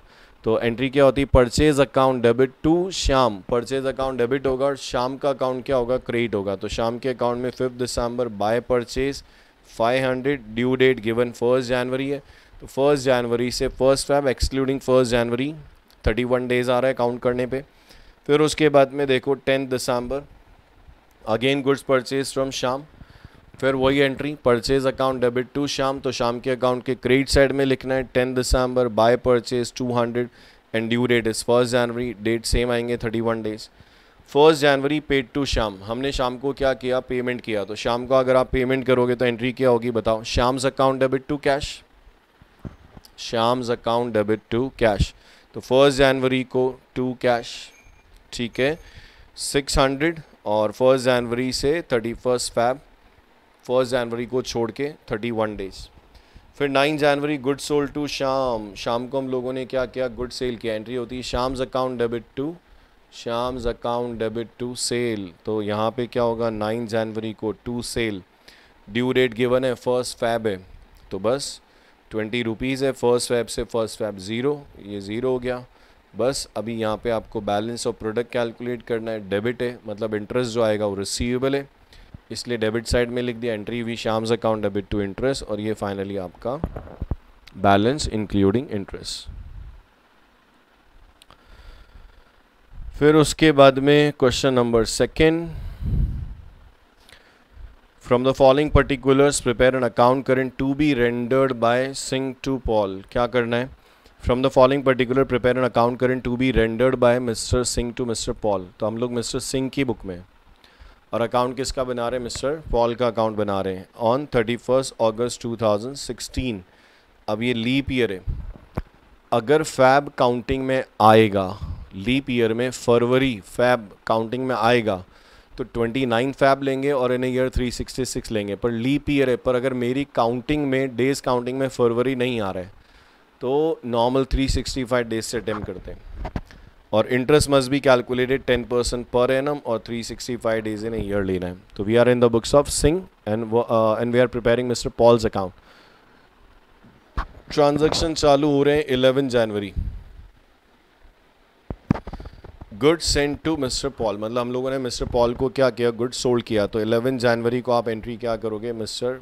तो एंट्री क्या होती है, purchase account debit to Shyam, purchase account debit होगा और श्याम का अकाउंट क्या होगा, क्रेडिट होगा। तो श्याम के अकाउंट में 5 December by purchase 500, due date given 1 January है। तो 1 जनवरी से 1 Feb एक्सक्लूडिंग 1 जनवरी 31 डेज आ रहा है काउंट करने पे। फिर उसके बाद में देखो 10 December again goods purchase from Shyam, फिर वही entry purchase account debit to Shyam, तो श्याम के अकाउंट के क्रेडिट साइड में लिखना है 10 December by purchase 200, and due date is 1 January, date same आएंगे 31 days. 1 January paid to Shyam, हमने शाम को क्या किया, पेमेंट किया। तो शाम को अगर आप पेमेंट करोगे तो एंट्री क्या होगी बताओ, Shyam's account debit to cash, Shyam's account debit to cash. तो 1 जनवरी को टू कैश, ठीक है 600, और 1 जनवरी से 31 Feb, 1 जनवरी को छोड़ के 31 डेज। फिर 9 जनवरी गुड सोल्ड टू शाम, शाम को हम लोगों ने क्या किया, गुड सेल की एंट्री होती है Shyam's account debit to, Shyam's account debit to sale. तो यहाँ पे क्या होगा, 9 जनवरी को to sale, due date given है 1 फैब है, तो बस 20 रुपीज़ है, 1 फैब से 1 फैब 0, ये 0 हो गया। बस अभी यहाँ पे आपको बैलेंस ऑफ प्रोडक्ट कैलकुलेट करना है, डेबिट है मतलब इंटरेस्ट जो आएगा वो रिसीवेबल है, इसलिए डेबिट साइड में लिख दिया एंट्री हुई शाम्स अकाउंट डेबिट टू इंटरेस्ट, और ये फाइनली आपका बैलेंस इंक्लूडिंग इंटरेस्ट। फिर उसके बाद में question number 2, from the following particulars prepare an account current to be rendered by Singh to Paul. क्या करना है, from the following particular prepare an account current to be rendered by mister Singh to mister Paul. तो हम लोग mister Singh की book में, और account किसका बना रहे हैं, मिस्टर पॉल का अकाउंट बना रहे हैं ऑन 31 अगस्त 2016। अब ये लीप ईयर है, अगर फैब काउंटिंग में आएगा, लीप ईयर में फरवरी फैब काउंटिंग में आएगा तो 29 फैब लेंगे और इन ईयर 366 लेंगे, पर लीप ईयर है, पर अगर मेरी काउंटिंग में डेज काउंटिंग में फरवरी नहीं आ रहा है तो नॉर्मल 365 डेज से अटेम्प्ट करते हैं, और interest must be calculated 10% per annum और 365 डेज इन ईयर लेना है। तो we are in the books of Singh and we are preparing Mr Paul's account. Transaction चालू हो रहे हैं 11 January, good send to mister Paul, मतलब हम लोगों ने मिस्टर पॉल को क्या किया, गुड सोल्ड किया। तो 11 जनवरी को आप एंट्री क्या करोगे, mister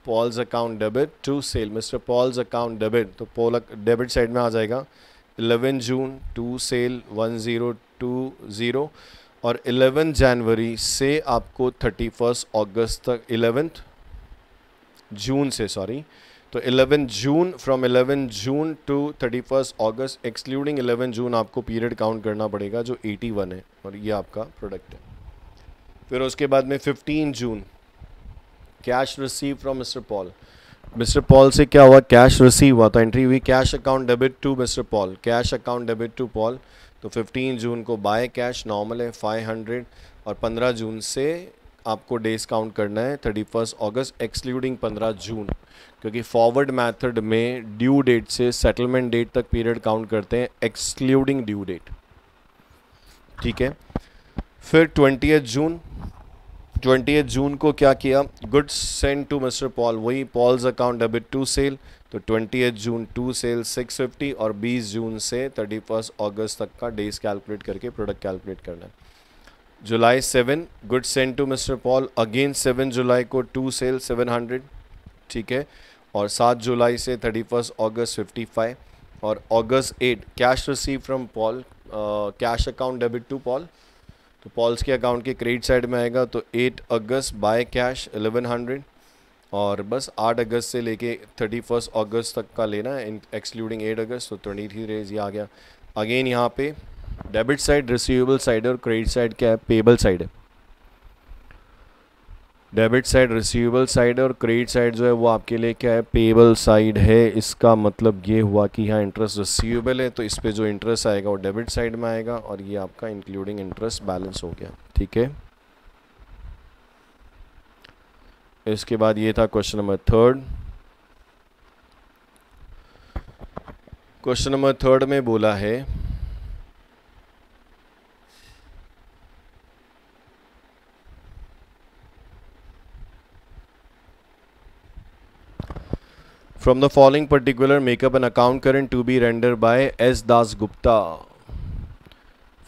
Paul's account debit to sale, mister Paul's account debit, तो पॉल डेबिट साइड में आ जाएगा 11 जून टू सेल 1020, और 11 जनवरी से आपको 31 अगस्त तक, 11 जून से सॉरी, तो 11 June, from 11 June to 31 August excluding 11 June आपको पीरियड काउंट करना पड़ेगा जो 81 है, और ये आपका प्रोडक्ट है। फिर उसके बाद में 15 June cash receive from Mr Paul, Mr Paul से क्या हुआ, कैश रिसीव हुआ, तो एंट्री हुई cash account debit to mister Paul, cash account debit to Paul. तो 15 जून को बाय कैश नॉर्मल है 500, और 15 जून से आपको डेज काउंट करना है 31 अगस्त एक्सक्लूडिंग 15 जून, क्योंकि फॉरवर्ड मेथड में ड्यू डेट से सेटलमेंट डेट तक पीरियड काउंट करते हैं एक्सक्लूडिंग ड्यू डेट, ठीक है। फिर 20th जून को क्या किया, goods send to mister Paul, वही Paul's account debit to sale, तो 20th जून टू सेल 650, और 20 जून से 31 अगस्त तक का डेज कैलकुलेट करके प्रोडक्ट कैलकुलेट करना है। July 7 goods send to mister Paul, again 7 जुलाई को टू सेल 700, ठीक है, और 7 जुलाई से 31 अगस्त 55, और August 8 cash receive from Paul, cash account debit to Paul, तो पॉल्स के अकाउंट के क्रेडिट साइड में आएगा, तो 8 अगस्त बाय कैश 1100, और बस 8 अगस्त से लेके 31 अगस्त तक का लेना है एक्सक्लूडिंग 8 अगस्त, तो 23 डेज ये आ गया। अगेन यहाँ पे डेबिट साइड रिसीवेबल साइड और क्रेडिट साइड क्या है, पेबल साइड है। डेबिट साइड रिसीवेबल साइड है और क्रेडिट साइड जो है वो आपके लिए क्या है, पेबल साइड है। इसका मतलब ये हुआ कि यहाँ इंटरेस्ट रिसीवेबल है, तो इस पे जो इंटरेस्ट आएगा वो डेबिट साइड में आएगा, और ये आपका इंक्लूडिंग इंटरेस्ट बैलेंस हो गया, ठीक है। इसके बाद ये था क्वेश्चन नंबर 3। क्वेश्चन नंबर 3 में बोला है From the following particular, make up an account current to be rendered by S. Das Gupta.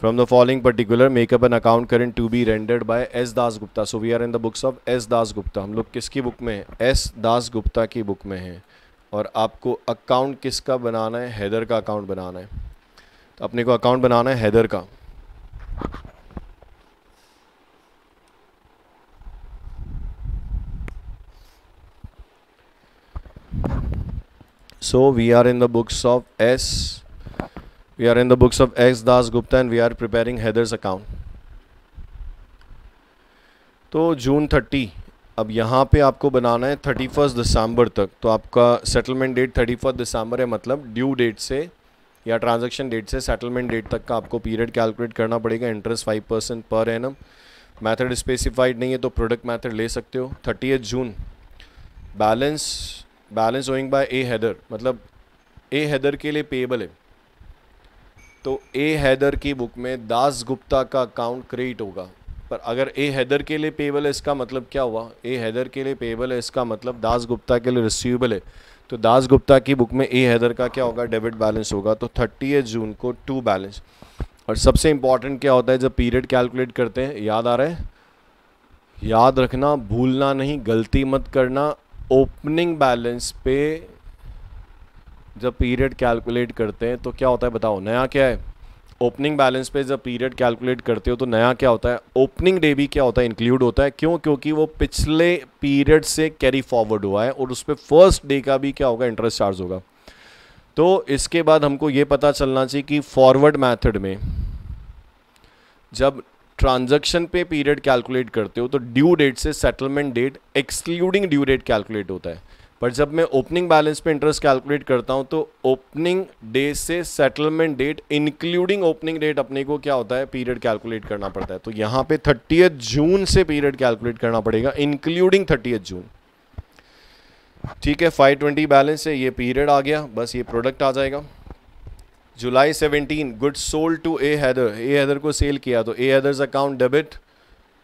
From the following particular, make up an account current to be rendered by S. Das Gupta. So we are in the books of S. Das Gupta. हम लोग किसकी book में है, S. Das Gupta की book में है, और आपको अकाउंट किसका बनाना है, हैदर का अकाउंट बनाना है। तो अपने को अकाउंट बनाना है हैदर का। So we are in the books of S. We are in the books of S. Das Gupta and we are preparing Heather's account. तो जून 30, अब यहाँ पे आपको बनाना है 31 दिसंबर तक, तो आपका सेटलमेंट डेट 31 दिसंबर है, मतलब ड्यू डेट से या ट्रांजैक्शन डेट से सेटलमेंट डेट तक का आपको पीरियड कैलकुलेट करना पड़ेगा। Interest 5% per annum, method specified नहीं है तो प्रोडक्ट मेथड ले सकते हो। 30th जून बैलेंस बैलेंस ओइंग बाय ए हैदर, मतलब ए हैदर के लिए पेएबल है, तो ए हैदर की बुक में दास गुप्ता का अकाउंट क्रेडिट होगा। पर अगर ए हैदर के लिए पेएबल है, इसका मतलब क्या हुआ, ए हैदर के लिए पेएबल है, इसका मतलब दास गुप्ता के लिए रिसीवेबल है, तो दास गुप्ता की बुक में ए हैदर का क्या होगा, डेबिट बैलेंस होगा। तो 30 जून को टू बैलेंस। और सबसे इंपॉर्टेंट क्या होता है जब पीरियड कैलकुलेट करते हैं, याद आ रहा है, याद रखना, भूलना नहीं, गलती मत करना, ओपनिंग बैलेंस पे जब पीरियड कैलकुलेट करते हैं तो क्या होता है बताओ, नया क्या है, ओपनिंग बैलेंस पे जब पीरियड कैलकुलेट करते हो तो नया क्या होता है, ओपनिंग डे भी क्या होता है, इंक्लूड होता है। क्यों? क्योंकि वो पिछले पीरियड से कैरी फॉरवर्ड हुआ है और उस पर फर्स्ट डे का भी क्या होगा, इंटरेस्ट चार्ज होगा। तो इसके बाद हमको ये पता चलना चाहिए कि फॉरवर्ड मेथड में जब ट्रांजैक्शन पे पीरियड कैलकुलेट करते हो तो ड्यू डेट से settlement date excluding due date calculate होता है। पर जब मैं ओपनिंग बैलेंस पे इंटरेस्ट कैलकुलेट करता हूं तो ओपनिंग डे से settlement date including opening date अपने को क्या होता है, पीरियड कैलकुलेट करना पड़ता है। तो यहाँ पे 30 जून से पीरियड कैलकुलेट करना पड़ेगा, इंक्लूडिंग 30 जून। ठीक है, 520 बैलेंस है, ये पीरियड आ गया, बस ये प्रोडक्ट आ जाएगा। July 17 goods sold to A Haider, A Haider को सेल किया तो A Haider's account debit,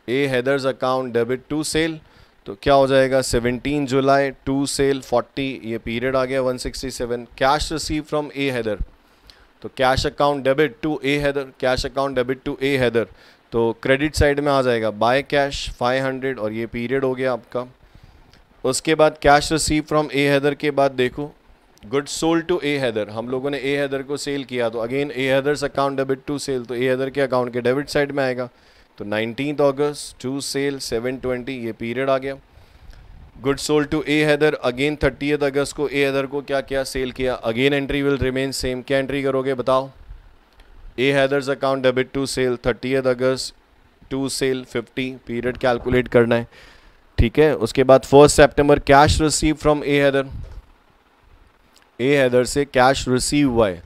A Haider's account debit to sale, तो क्या हो जाएगा 17 जुलाई टू सेल 40, ये पीरियड आ गया 167। Cash receive from A Haider, तो cash account debit to A Haider, cash account debit to A Haider, तो क्रेडिट साइड में आ जाएगा बाय कैश 500 और ये पीरियड हो गया आपका। उसके बाद cash receive from A Haider के बाद देखो goods sold to A Haider, हम लोगों ने ए हैदर को सेल किया तो again A Haider's account debit to sale, तो ए हैदर के अकाउंट के डेबिट साइड में आएगा। तो 19 अगस्त टू सेल 720, ये पीरियड आ गया। Goods sold to A Haider, again 30 August को ए हैदर को क्या किया, सेल किया, again entry will remain same. क्या एंट्री करोगे बताओ, A Haider's account debit to sale 30 August to sale 50, period calculate करना है। ठीक है, उसके बाद 1 September cash receive from A Haider, A Haider से कैश रिसीव हुआ है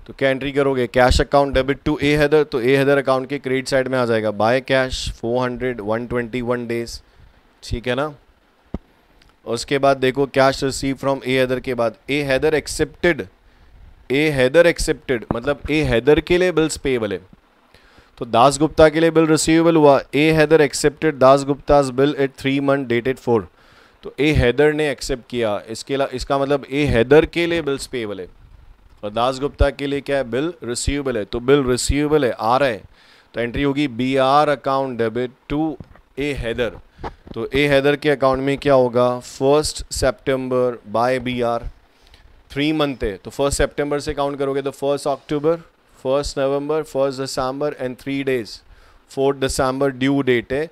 तो क्या एंट्री करोगे, cash account debit to A Haider, तो ए हैदर अकाउंट के क्रेडिट साइड में आ जाएगा बाय कैश 400 121 डेज। ठीक है ना। उसके बाद देखो cash receive from A Haider के बाद ए हैदर एक्सेप्टेड, ए हैदर एक्सेप्टेड मतलब ए हैदर के लिए बिल्स पेएबल है, तो दास गुप्ता के लिए बिल रिसीवेबल हुआ, A Haider accepted Das Gupta's bill at 3 month dated 4, तो ए हैदर ने एक्सेप्ट किया, इसका मतलब ए हैदर के लिए बिल्स पेएबल है और दास गुप्ता के लिए क्या है, बिल रिसीवेबल है। तो बिल रिसीवेबल है, आ रहा है, तो एंट्री होगी B R account debit to A Haider, तो ए हैदर के अकाउंट में क्या होगा 1 September by B R, 3 month है तो 1 सितंबर से काउंट करोगे तो 1 October 1 November 1 December and 3 days, 4 December due date है।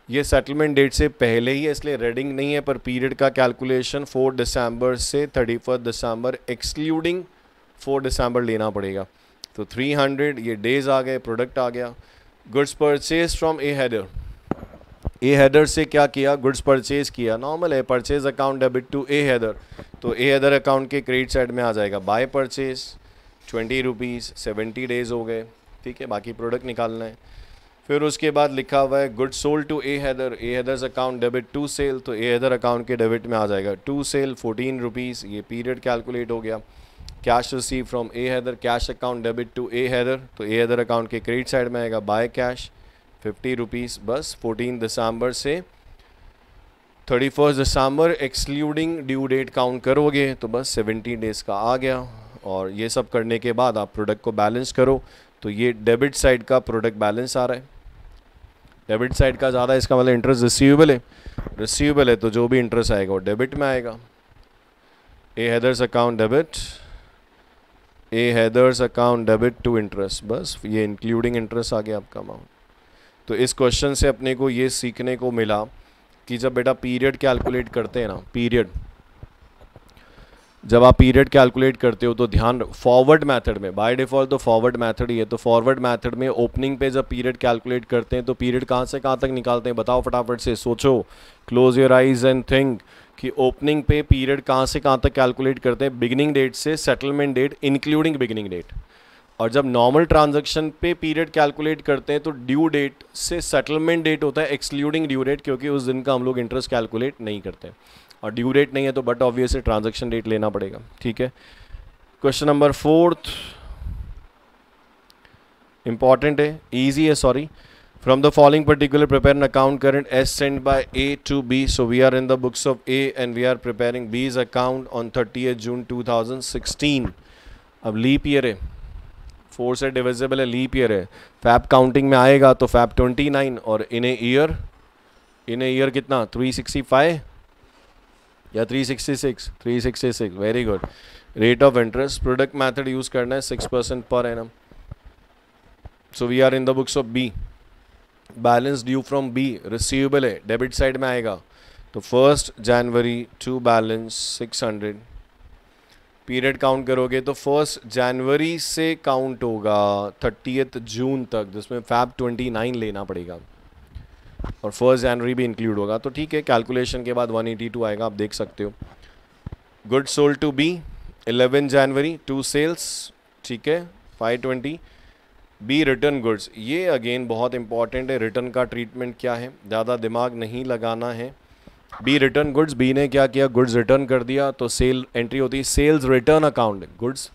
ये सेटलमेंट डेट से पहले ही है इसलिए रेडिंग नहीं है, पर पीरियड का कैलकुलेशन 4 दिसंबर से 31 दिसंबर एक्सक्लूडिंग 4 दिसंबर लेना पड़ेगा। तो 300 ये डेज आ गए, प्रोडक्ट आ गया। Goods purchase from A Haider, A Haider से क्या किया, गुड्स परचेज किया, नॉर्मल है, purchase account debit to A Haider, तो ए हैदर अकाउंट के क्रेडिट साइड में आ जाएगा बाय परचेज 20 रुपीज़, 70 डेज हो गए। ठीक है, बाकी प्रोडक्ट निकालना है। फिर उसके बाद लिखा हुआ है goods sold to A Haider, A Haider's account debit to sale, तो ए हैदर अकाउंट के डेबिट में आ जाएगा टू सेल 14 रुपीज़, ये पीरियड कैलकुलेट हो गया। Cash receive from A Haider, cash account debit to A Haider, तो ए हैदर अकाउंट के क्रेडिट साइड में आएगा बाय कैश 50 रुपीज़, बस 14 दिसंबर से 31 दिसंबर एक्सक्लूडिंग ड्यू डेट काउंट करोगे तो बस 70 डेज़ का आ गया। और ये सब करने के बाद आप प्रोडक्ट को बैलेंस करो तो ये डेबिट साइड का प्रोडक्ट बैलेंस आ रहा है, डेबिट साइड का ज़्यादा, इसका मतलब इंटरेस्ट रिसीवेबल है, रिसीवेबल है तो जो भी इंटरेस्ट आएगा वो डेबिट में आएगा। A Haider's account debit, A Haider's account debit to interest, बस ये इंक्लूडिंग इंटरेस्ट आ गया आपका अमाउंट। तो इस क्वेश्चन से अपने को ये सीखने को मिला कि जब बेटा पीरियड कैलकुलेट करते हैं ना, पीरियड जब आप पीरियड कैलकुलेट करते हो तो ध्यान फॉरवर्ड मेथड में, बाय डिफ़ॉल्ट तो फॉरवर्ड मेथड ही है, तो फॉरवर्ड मेथड में ओपनिंग पे जब पीरियड कैलकुलेट करते हैं तो पीरियड कहाँ से कहाँ तक निकालते हैं बताओ फटाफट से, सोचो, close your eyes and think कि ओपनिंग पे पीरियड कहाँ से कहाँ तक कैलकुलेट करते हैं, बिगिनिंग डेट से settlement date including beginning date. और जब नॉर्मल ट्रांजैक्शन पे पीरियड कैलकुलेट करते हैं तो ड्यू डेट से सेटलमेंट डेट होता है एक्सक्लूडिंग ड्यू डेट, क्योंकि उस दिन का हम लोग इंटरेस्ट कैलकुलेट नहीं करते। और ड्यू डेट नहीं है तो बट ऑब्वियसली ट्रांजैक्शन डेट लेना पड़ेगा, ठीक है। क्वेश्चन नंबर 4 इंपॉर्टेंट है, इजी है, sorry. From the following particular, prepare an account current as sent by A to B. So we are in the books of A and we are preparing B's account on 30th June 2016. अब leap year है, 4 से divisible है, leap year है, fab counting में आएगा तो fab 29 और इन a year कितना 365 या 366, 366, very good. Rate of interest product method use करना है 6% per annum. So we are in the books of B. Balance due from B receivable है, डेबिट साइड में आएगा तो 1 जनवरी टू बैलेंस 600। पीरियड काउंट करोगे तो 1 जनवरी से काउंट होगा 30th जून तक, जिसमें फैब 29 लेना पड़ेगा और 1 जनवरी भी इंक्लूड होगा। तो ठीक है, कैलकुलेशन के बाद 182 आएगा, आप देख सकते हो। Goods sold to B 11 January, 2 sales, ठीक है, 520। बी रिटर्न गुड्स, ये अगेन बहुत इंपॉर्टेंट है, रिटर्न का ट्रीटमेंट क्या है, ज़्यादा दिमाग नहीं लगाना है। बी रिटर्न गुड्स, बी ने क्या किया, गुड्स रिटर्न कर दिया तो सेल एंट्री होती है सेल्स रिटर्न अकाउंट। गुड्स,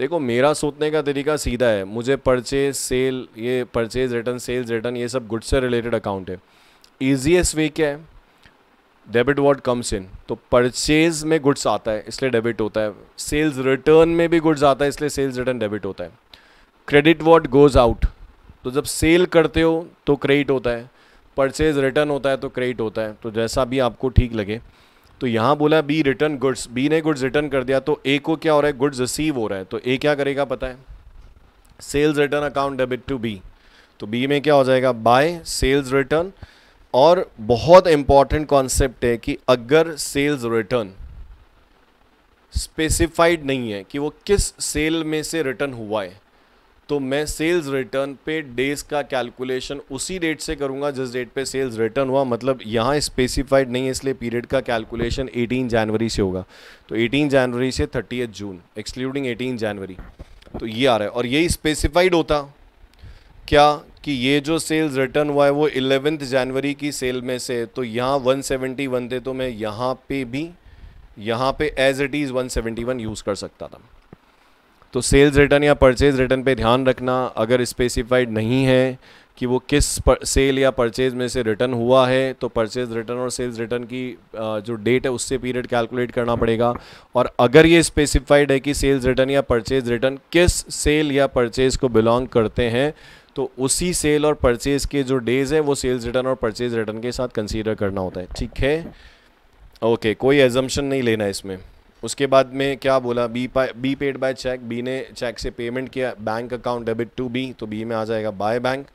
देखो मेरा सोचने का तरीका सीधा है, मुझे परचेज सेल, ये परचेज रिटर्न सेल्स रिटर्न ये सब गुड्स से रिलेटेड अकाउंट है। ईजीएस्ट वे क्या है, डेबिट व्हाट कम्स इन, तो परचेज में गुड्स आता है इसलिए डेबिट होता है, सेल्स रिटर्न में भी गुड्स आता है इसलिए सेल्स रिटर्न डेबिट होता है। क्रेडिट व्हाट गोज आउट, तो जब सेल करते हो तो क्रेडिट होता है, परचेज रिटर्न होता है तो क्रेडिट होता है, तो जैसा भी आपको ठीक लगे। तो यहाँ बोला बी रिटर्न गुड्स, बी ने गुड्स रिटर्न कर दिया तो ए को क्या हो रहा है, गुड्स रिसीव हो रहा है, तो ए क्या करेगा पता है, sales return account debit to B, तो बी में क्या हो जाएगा, बाय सेल्स रिटर्न। और बहुत इंपॉर्टेंट कॉन्सेप्ट है कि अगर सेल्स रिटर्न स्पेसिफाइड नहीं है कि वो किस सेल में से रिटर्न हुआ है, तो मैं सेल्स रिटर्न पे डेज का कैलकुलेशन उसी डेट से करूंगा जिस डेट पे सेल्स रिटर्न हुआ। मतलब यहाँ स्पेसिफाइड नहीं है इसलिए पीरियड का कैलकुलेशन 18 जनवरी से होगा, तो 18 जनवरी से 30th जून एक्सक्लूडिंग 18 जनवरी, तो ये आ रहा है। और यही स्पेसिफाइड होता क्या कि ये जो सेल्स रिटर्न हुआ है वो 11 जनवरी की सेल में से, तो यहाँ 171 थे तो मैं यहाँ पे भी यहाँ पे एज इट इज़ 171 यूज़ कर सकता था। तो सेल्स रिटर्न या परचेज रिटर्न पे ध्यान रखना, अगर स्पेसिफाइड नहीं है कि वो किस सेल या परचेज में से रिटर्न हुआ है तो परचेज रिटर्न और सेल्स रिटर्न की जो डेट है उससे पीरियड कैलकुलेट करना पड़ेगा। और अगर ये स्पेसिफाइड है कि सेल्स रिटर्न या परचेज रिटर्न किस सेल या परचेज को बिलोंग करते हैं तो उसी सेल और परचेज के जो डेज है वो सेल्स रिटर्न और परचेज रिटर्न के साथ कंसीडर करना होता है, ठीक है। ओके, कोई एजम्पशन नहीं लेना है इसमें। उसके बाद में क्या बोला, B paid by cheque, B ने चेक से पेमेंट किया, bank account debit to B, तो बी में आ जाएगा बाय बैंक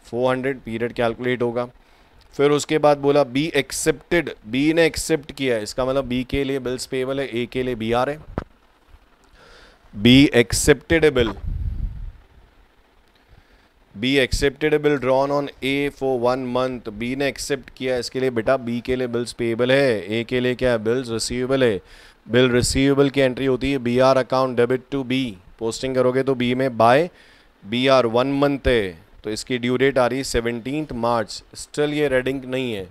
400, पीरियड कैलकुलेट होगा। फिर उसके बाद बोला बी एक्सेप्टेड, बी ने एक्सेप्ट किया है, इसका मतलब बी के लिए बिल्स पेबल है, ए के लिए बी आर है। B accepted a bill, B accepted a bill drawn on A for 1 month, B ने एक्सेप्ट किया, इसके लिए बेटा बी के लिए बिल्स पेबल है, ए के लिए क्या है, बिल्स रिसीवेबल है। बिल रिसीवेबल की एंट्री होती है B R account debit to B, posting करोगे तो बी में बाय बी आर 1 मंथ है, तो इसकी ड्यू डेट आ रही है 17 मार्च, स्टिल ये रेडिंग नहीं है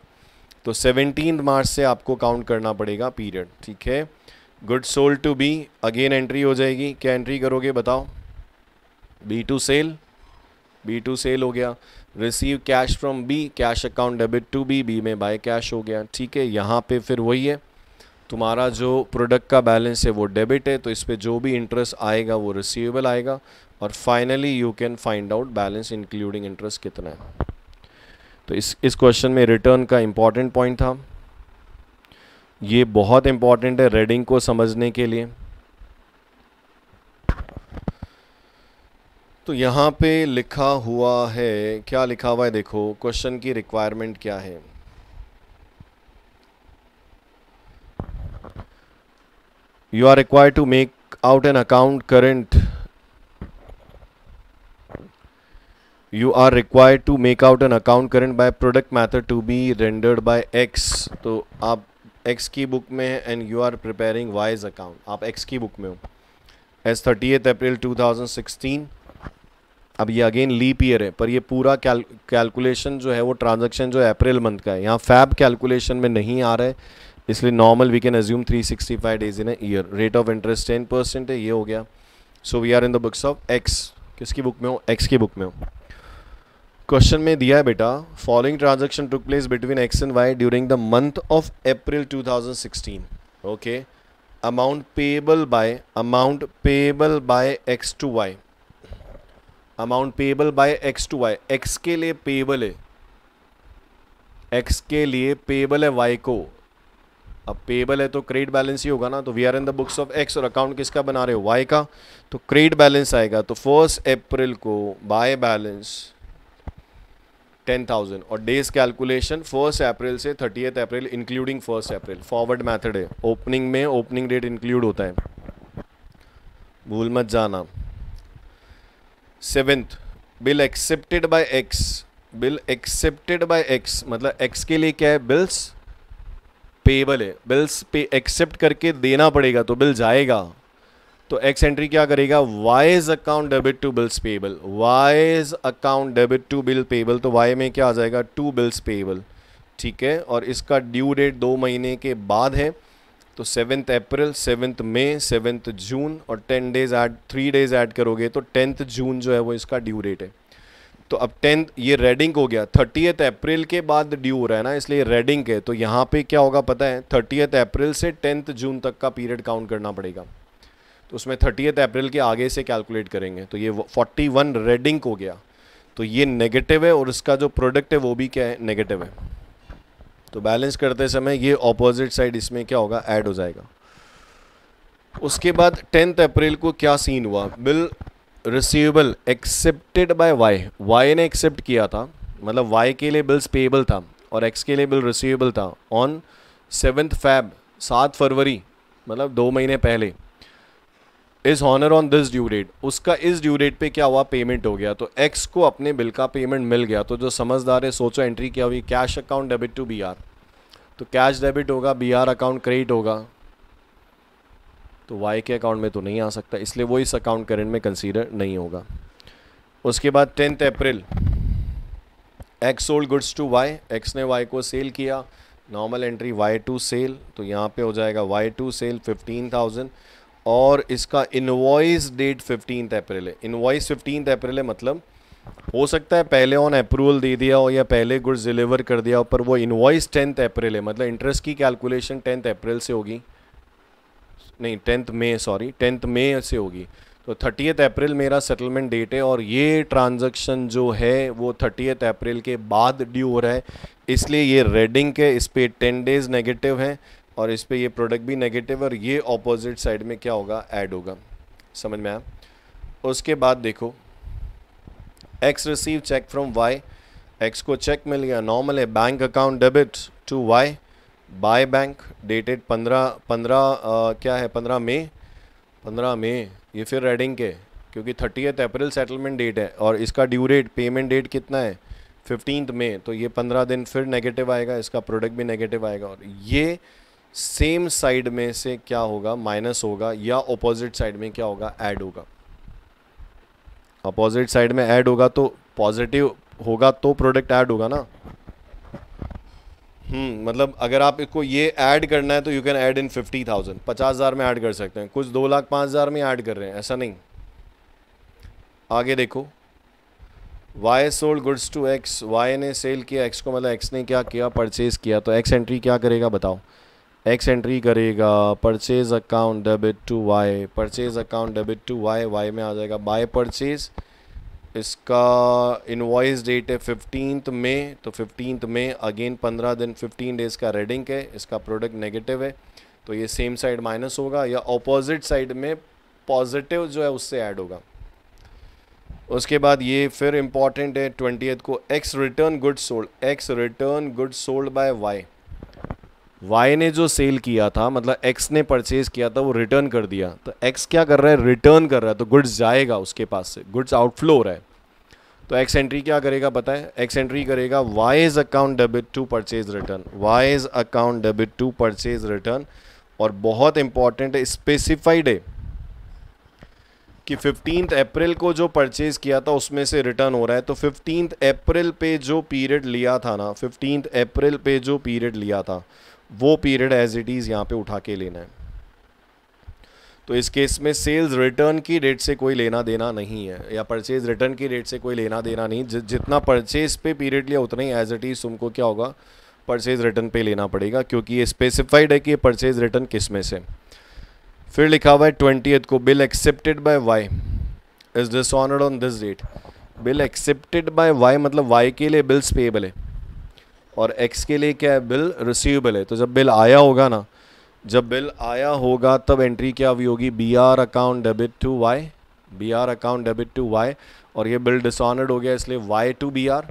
तो 17 मार्च से आपको काउंट करना पड़ेगा पीरियड, ठीक है। Good sold to B, again entry हो जाएगी, क्या एंट्री करोगे बताओ, B to sale, B to sale हो गया। Receive cash from B, cash account debit to B, B में बाय कैश हो गया, ठीक है। यहाँ पे फिर वही है, तुम्हारा जो प्रोडक्ट का बैलेंस है वो डेबिट है तो इस पर जो भी इंटरेस्ट आएगा वो रिसीवेबल आएगा। और finally you can find out balance including interest कितना है। तो इस क्वेश्चन में रिटर्न का इम्पॉर्टेंट पॉइंट था, ये बहुत इम्पॉर्टेंट है रेडिंग को समझने के लिए। तो यहाँ पे लिखा हुआ है, क्या लिखा हुआ है देखो, क्वेश्चन की रिक्वायरमेंट क्या है। You are required to make out an account current. You are required to make out an account current by product method to be rendered by X. तो आप X की बुक में हैं and you are preparing Y's account. आप X की book में हो as 30th April 2016. अब ये अगेन लीप ईयर है पर ये पूरा कैलकुलेशन जो है वो ट्रांजैक्शन जो है अप्रैल मंथ का है, यहाँ फैब कैलकुलेशन में नहीं आ रहा है इसलिए normal we can assume 365 days in a year. Rate of interest 10% है, ये हो गया. So we are in the books of X. किसकी बुक में हो? एक्स की बुक में हो. क्वेश्चन में दिया है बेटा, following transaction took place between X and Y during the month of April 2016. Okay. Amount payable by X to Y. Amount payable by X to Y. X के लिए पेएबल है, एक्स के लिए पेएबल है वाई को. अब payable है तो क्रेडिट बैलेंस ही होगा ना. तो we are in the books of X और अकाउंट किसका बना रहे हो? वाई का. तो क्रेडिट बैलेंस आएगा. तो 1 अप्रैल को बाय बैलेंस 10,000 और डेज कैलकुलेशन 1 अप्रैल से 30 अप्रैल इंक्लूडिंग 1 अप्रैल. फॉरवर्ड मेथड है. ओपनिंग में ओपनिंग डेट इंक्लूड होता है, भूल मत जाना. 7th, bill accepted bye x. Bill accepted bye x मतलब एक्स के लिए क्या है? बिल्स पेएबल है. बिल्स पे एक्सेप्ट करके देना पड़ेगा तो बिल जाएगा. तो एक्स एंट्री क्या करेगा? Y's account debit to bills payable. Y's account debit to bill payable. तो वाई में क्या आ जाएगा? To bills payable. ठीक है. और इसका ड्यू डेट 2 महीने के बाद है. तो 7th अप्रैल, 7th मई, 7th जून और 10 डेज ऐड, 3 डेज ऐड करोगे तो 10th जून जो है वो इसका ड्यू डेट है. तो अब 10th ये रेडिंग हो गया. 30th अप्रैल के बाद ड्यू हो रहा है ना, इसलिए रेडिंग है. तो यहाँ पे क्या होगा पता है? 30th अप्रैल से 10th जून तक का पीरियड काउंट करना पड़ेगा. तो उसमें 30th अप्रैल के आगे से कैलकुलेट करेंगे. तो ये 41 रेडिंग हो गया. तो ये नेगेटिव है और इसका जो प्रोडक्ट है वो भी क्या है? नेगेटिव है. तो बैलेंस करते समय ये ऑपोजिट साइड इसमें क्या होगा? ऐड हो जाएगा. उसके बाद 10th अप्रैल को क्या सीन हुआ? Bill receivable accepted by Y. Y ने एक्सेप्ट किया था, मतलब वाई के लिए बिल्स पेएबल था और एक्स के लिए बिल रिसीवेबल था ऑन 7th Feb, 7 फरवरी, मतलब 2 महीने पहले. Is honour on this due date. उसका इस ड्यू डेट पे क्या हुआ? पेमेंट हो गया. तो एक्स को अपने बिल का पेमेंट मिल गया. तो जो समझदार है सोचो एंट्री क्या हुई? Cash account debit to B R. तो कैश डेबिट होगा, बी आर अकाउंट क्रेडिट होगा. तो वाई के अकाउंट में तो नहीं आ सकता, इसलिए वो इस अकाउंट करेंट में कंसीडर नहीं होगा. उसके बाद 10th April, X sold goods to Y. X ने वाई को सेल किया. Normal entry Y to sale. तो यहाँ पे हो जाएगा वाई टू सेल 15,000 और इसका इनवॉइस डेट 15th अप्रैल है. इनवॉइस 15th अप्रैल है, मतलब हो सकता है पहले ऑन अप्रूवल दे दिया हो या पहले गुड्स डिलीवर कर दिया हो, पर वो इनवॉइस 10th अप्रैल है. मतलब इंटरेस्ट की कैलकुलेशन 10th अप्रैल से होगी, नहीं 10th मई, सॉरी 10th मई से होगी. तो 30th अप्रैल मेरा सेटलमेंट डेट है और ये ट्रांजैक्शन जो है वो 30th अप्रैल के बाद ड्यू हो रहा है, इसलिए ये रेडिंग है. इस पे 10 डेज नेगेटिव है और इस पे ये प्रोडक्ट भी नेगेटिव और ये ऑपोजिट साइड में क्या होगा? ऐड होगा. समझ में आया? उसके बाद देखो, X receive cheque from Y. X को चेक मिल गया, नॉर्मल है. Bank account debit to Y by bank, dated 15 क्या है? 15 मई. ये फिर रेडिंग के, क्योंकि 30th अप्रैल सेटलमेंट डेट है और इसका ड्यू डेट, पेमेंट डेट कितना है? 15th मई. तो ये 15 दिन फिर नेगेटिव आएगा, इसका प्रोडक्ट भी नेगेटिव आएगा. और ये सेम साइड में से क्या होगा? माइनस होगा, या अपोजिट साइड में क्या होगा? ऐड होगा. अपोजिट साइड में ऐड होगा तो पॉजिटिव होगा तो प्रोडक्ट ऐड होगा ना. मतलब अगर आप इसको ये ऐड करना है तो यू कैन ऐड इन 50,000, 50,000 में ऐड कर सकते हैं. कुछ 2,05,000 में ऐड कर रहे हैं, ऐसा नहीं. आगे देखो, Y sold goods to X. Y ने सेल किया एक्स को, मतलब एक्स ने क्या किया? परचेज किया. तो एक्स एंट्री क्या करेगा बताओ? एक्स एंट्री करेगा purchase account debit to Y. Purchase account debit to Y. Y में आ जाएगा बाय परचेज. इसका इनवॉइस डेट है 15th मई. तो 15th मई अगेन 15 दिन, 15 डेज़ का रेडिंग है. इसका प्रोडक्ट नेगेटिव है तो ये सेम साइड माइनस होगा, या ऑपोजिट साइड में पॉजिटिव जो है उससे ऐड होगा. उसके बाद ये फिर इंपॉर्टेंट है 20th को, X return goods sold. X return goods sold by Y. Y ने जो सेल किया था, मतलब एक्स ने परचेज किया था, वो रिटर्न कर दिया. तो एक्स क्या कर रहा है? रिटर्न कर रहा है. तो गुड्स जाएगा उसके पास से, गुड्स आउटफ्लो हो रहा है. तो एक्स एंट्री क्या करेगा पता है? एक्स एंट्री करेगा Y's account debit to purchase return. Y's account debit to purchase return. और बहुत इंपॉर्टेंट है, स्पेसिफाइड है कि 15th अप्रैल को जो परचेज किया था उसमें से रिटर्न हो रहा है. तो 15th अप्रैल पे जो पीरियड लिया था ना, 15th अप्रैल पे जो पीरियड लिया था वो पीरियड एज इट इज़ यहाँ पे उठा के लेना है। तो इस केस में सेल्स रिटर्न की डेट से कोई लेना देना नहीं है, या परचेज रिटर्न की डेट से कोई लेना देना नहीं। जितना परचेज पे पीरियड लिया उतना ही एज इट इज़ तुमको क्या होगा, परचेज रिटर्न पे लेना पड़ेगा, क्योंकि ये स्पेसिफाइड है कि ये परचेज रिटर्न किस में से। फिर लिखा हुआ है 20th को bill accepted by Y is dishonoured on this date. Bill accepted by Y मतलब वाई के लिए बिल्स पेएबल है और एक्स के लिए क्या है, बिल रिसीवेबल है। तो जब बिल आया होगा ना, जब बिल आया होगा तब एंट्री क्या हुई होगी, B R account debit to Y, B R account debit to Y, और ये बिल डिसऑनर्ड हो गया इसलिए वाई टू बी आर।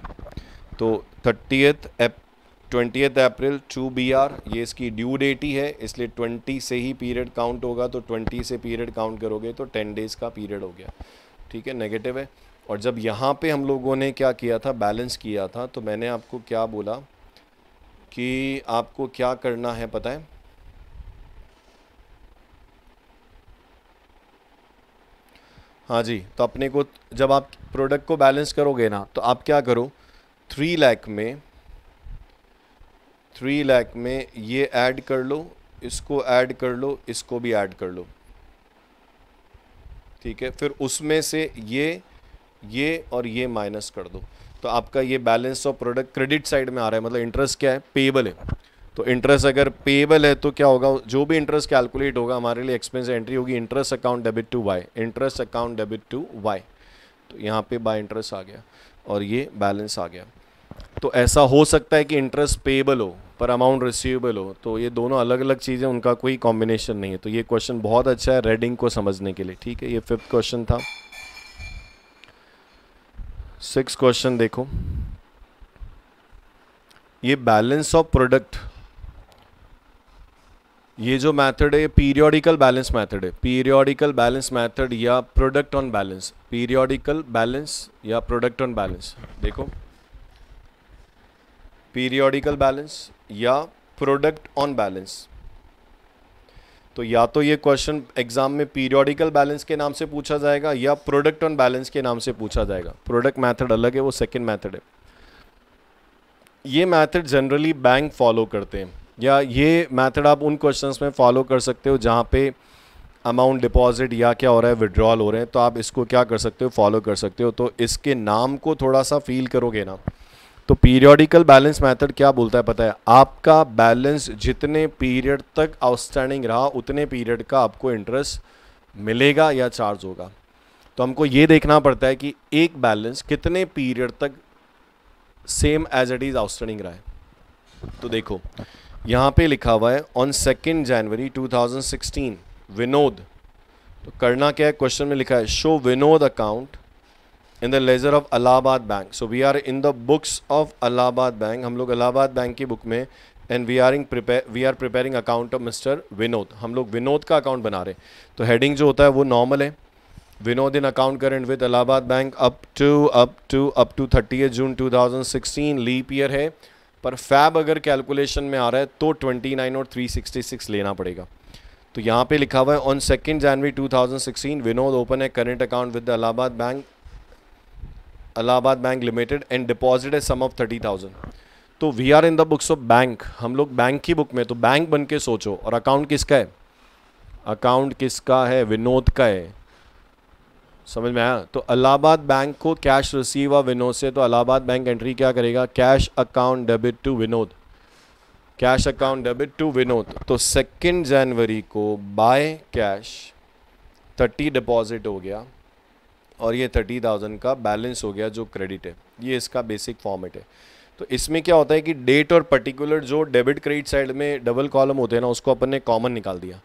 तो 20th April to B are, ये इसकी ड्यू डेट ही है, इसलिए 20 से ही पीरियड काउंट होगा। तो 20 से पीरियड काउंट करोगे तो 10 डेज़ का पीरियड हो गया, ठीक है, नेगेटिव है। और जब यहाँ पे हम लोगों ने क्या किया था, बैलेंस किया था, तो मैंने आपको क्या बोला कि आपको क्या करना है पता है, हाँ जी, तो अपने को जब आप प्रोडक्ट को बैलेंस करोगे ना, तो आप क्या करो, 3 लाख में ये ऐड कर लो, इसको ऐड कर लो, इसको भी ऐड कर लो, ठीक है। फिर उसमें से ये और ये माइनस कर दो, तो आपका ये balance of product credit side में आ रहा है, मतलब इंटरेस्ट क्या है, पेएबल है। तो इंटरेस्ट अगर पेएबल है तो क्या होगा, जो भी इंटरेस्ट कैलकुलेट होगा हमारे लिए एक्सपेंस एंट्री होगी interest account debit to Y, interest account debit to Y. तो यहाँ पे बाय इंटरेस्ट आ गया और ये बैलेंस आ गया। तो ऐसा हो सकता है कि इंटरेस्ट पेएबल हो पर अमाउंट रिसीवेबल हो, तो ये दोनों अलग अलग चीज़ें, उनका कोई कॉम्बिनेशन नहीं है। तो ये क्वेश्चन बहुत अच्छा है रेडिंग को समझने के लिए, ठीक है। ये 5th क्वेश्चन था। 6th क्वेश्चन देखो, ये बैलेंस ऑफ प्रोडक्ट, ये जो मेथड है पीरियोडिकल बैलेंस मेथड है, पीरियोडिकल बैलेंस मेथड या product on balance, periodical balance या प्रोडक्ट ऑन बैलेंस। देखो पीरियोडिकल बैलेंस या प्रोडक्ट ऑन बैलेंस, तो या तो ये क्वेश्चन एग्जाम में पीरियोडिकल बैलेंस के नाम से पूछा जाएगा या प्रोडक्ट ऑन बैलेंस के नाम से पूछा जाएगा। प्रोडक्ट मेथड अलग है, वो सेकंड मेथड है। ये मेथड जनरली बैंक फॉलो करते हैं, या ये मेथड आप उन क्वेश्चंस में फॉलो कर सकते हो जहाँ पे अमाउंट डिपॉजिट या क्या हो रहा है, विड्रॉल हो रहे हैं, तो आप इसको क्या कर सकते हो, फॉलो कर सकते हो। तो इसके नाम को थोड़ा सा फील करोगे ना, तो पीरियोडिकल बैलेंस मेथड क्या बोलता है पता है, आपका बैलेंस जितने पीरियड तक आउटस्टैंडिंग रहा उतने पीरियड का आपको इंटरेस्ट मिलेगा या चार्ज होगा। तो हमको ये देखना पड़ता है कि एक बैलेंस कितने पीरियड तक same as it is outstanding रहा है। तो देखो यहाँ पे लिखा हुआ है ऑन 2 जनवरी 2016 विनोद, तो करना क्या है, क्वेश्चन में लिखा है show Vinod account in the ledger of Allahabad Bank. So we are in the books of Allahabad Bank, हम लोग इलाहाबाद बैंक की बुक में, and we are preparing account of mister Vinod, हम लोग विनोद का अकाउंट बना रहे। तो हेडिंग जो होता है वो नॉर्मल है, Vinod in account current with Allahabad bank up to 30 June 2016, leap year है, पर फैब अगर कैलकुलेशन में आ रहा है तो 29 और 366 लेना पड़ेगा। तो यहाँ पे लिखा हुआ है ऑन 2 जनवरी 2016 विनोद ओपन है current account with the Allahabad Bank Limited and deposit है सम ऑफ 30,000। तो we are in the books of bank, हम लोग बैंक की बुक में, तो बैंक बन के सोचो, और अकाउंट किसका है, अकाउंट किसका है, विनोद का है, समझ में आया। तो इलाहाबाद बैंक को कैश रिसीव हुआ विनोद से, तो इलाहाबाद बैंक एंट्री क्या करेगा, cash account debit to Vinod, cash account debit to Vinod. तो 2 जनवरी को बाय कैश 30 डिपॉजिट हो गया और ये 30,000 का बैलेंस हो गया जो क्रेडिट है। ये इसका बेसिक फॉर्मेट है। तो इसमें क्या होता है कि डेट और पर्टिकुलर जो डेबिट क्रेडिट साइड में डबल कॉलम होते हैं ना, उसको अपन ने कॉमन निकाल दिया।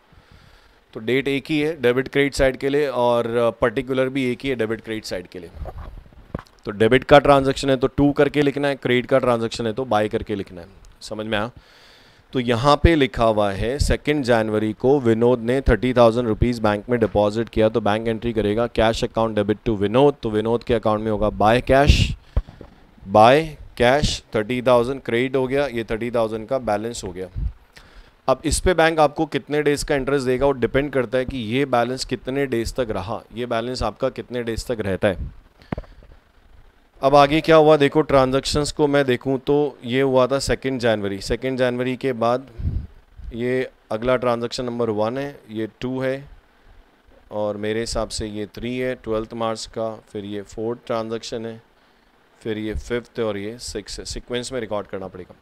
तो डेट एक ही है डेबिट क्रेडिट साइड के लिए और पर्टिकुलर भी एक ही है डेबिट क्रेडिट साइड के लिए। तो डेबिट का ट्रांजैक्शन है तो 2 करके लिखना है, क्रेडिट का ट्रांजैक्शन है तो बाय करके लिखना है, समझ में आया। तो यहाँ पे लिखा हुआ है 2 जनवरी को विनोद ने 30,000 रुपीज़ बैंक में डिपॉजिट किया, तो बैंक एंट्री करेगा cash account debit to Vinod, तो विनोद के अकाउंट में होगा बाय कैश 30,000 क्रेडिट हो गया, ये 30,000 का बैलेंस हो गया। अब इस पे बैंक आपको कितने डेज़ का इंटरेस्ट देगा वो डिपेंड करता है कि ये बैलेंस कितने डेज़ तक रहा, ये बैलेंस आपका कितने डेज़ तक रहता है। अब आगे क्या हुआ देखो, ट्रांजैक्शंस को मैं देखूं तो ये हुआ था 2 जनवरी के बाद ये अगला ट्रांजैक्शन नंबर 1 है, ये 2 है, और मेरे हिसाब से ये 3 है 12 मार्च का, फिर ये 4th ट्रांजैक्शन है, फिर ये 5th है, और ये 6 है। सीक्वेंस में रिकॉर्ड करना पड़ेगा।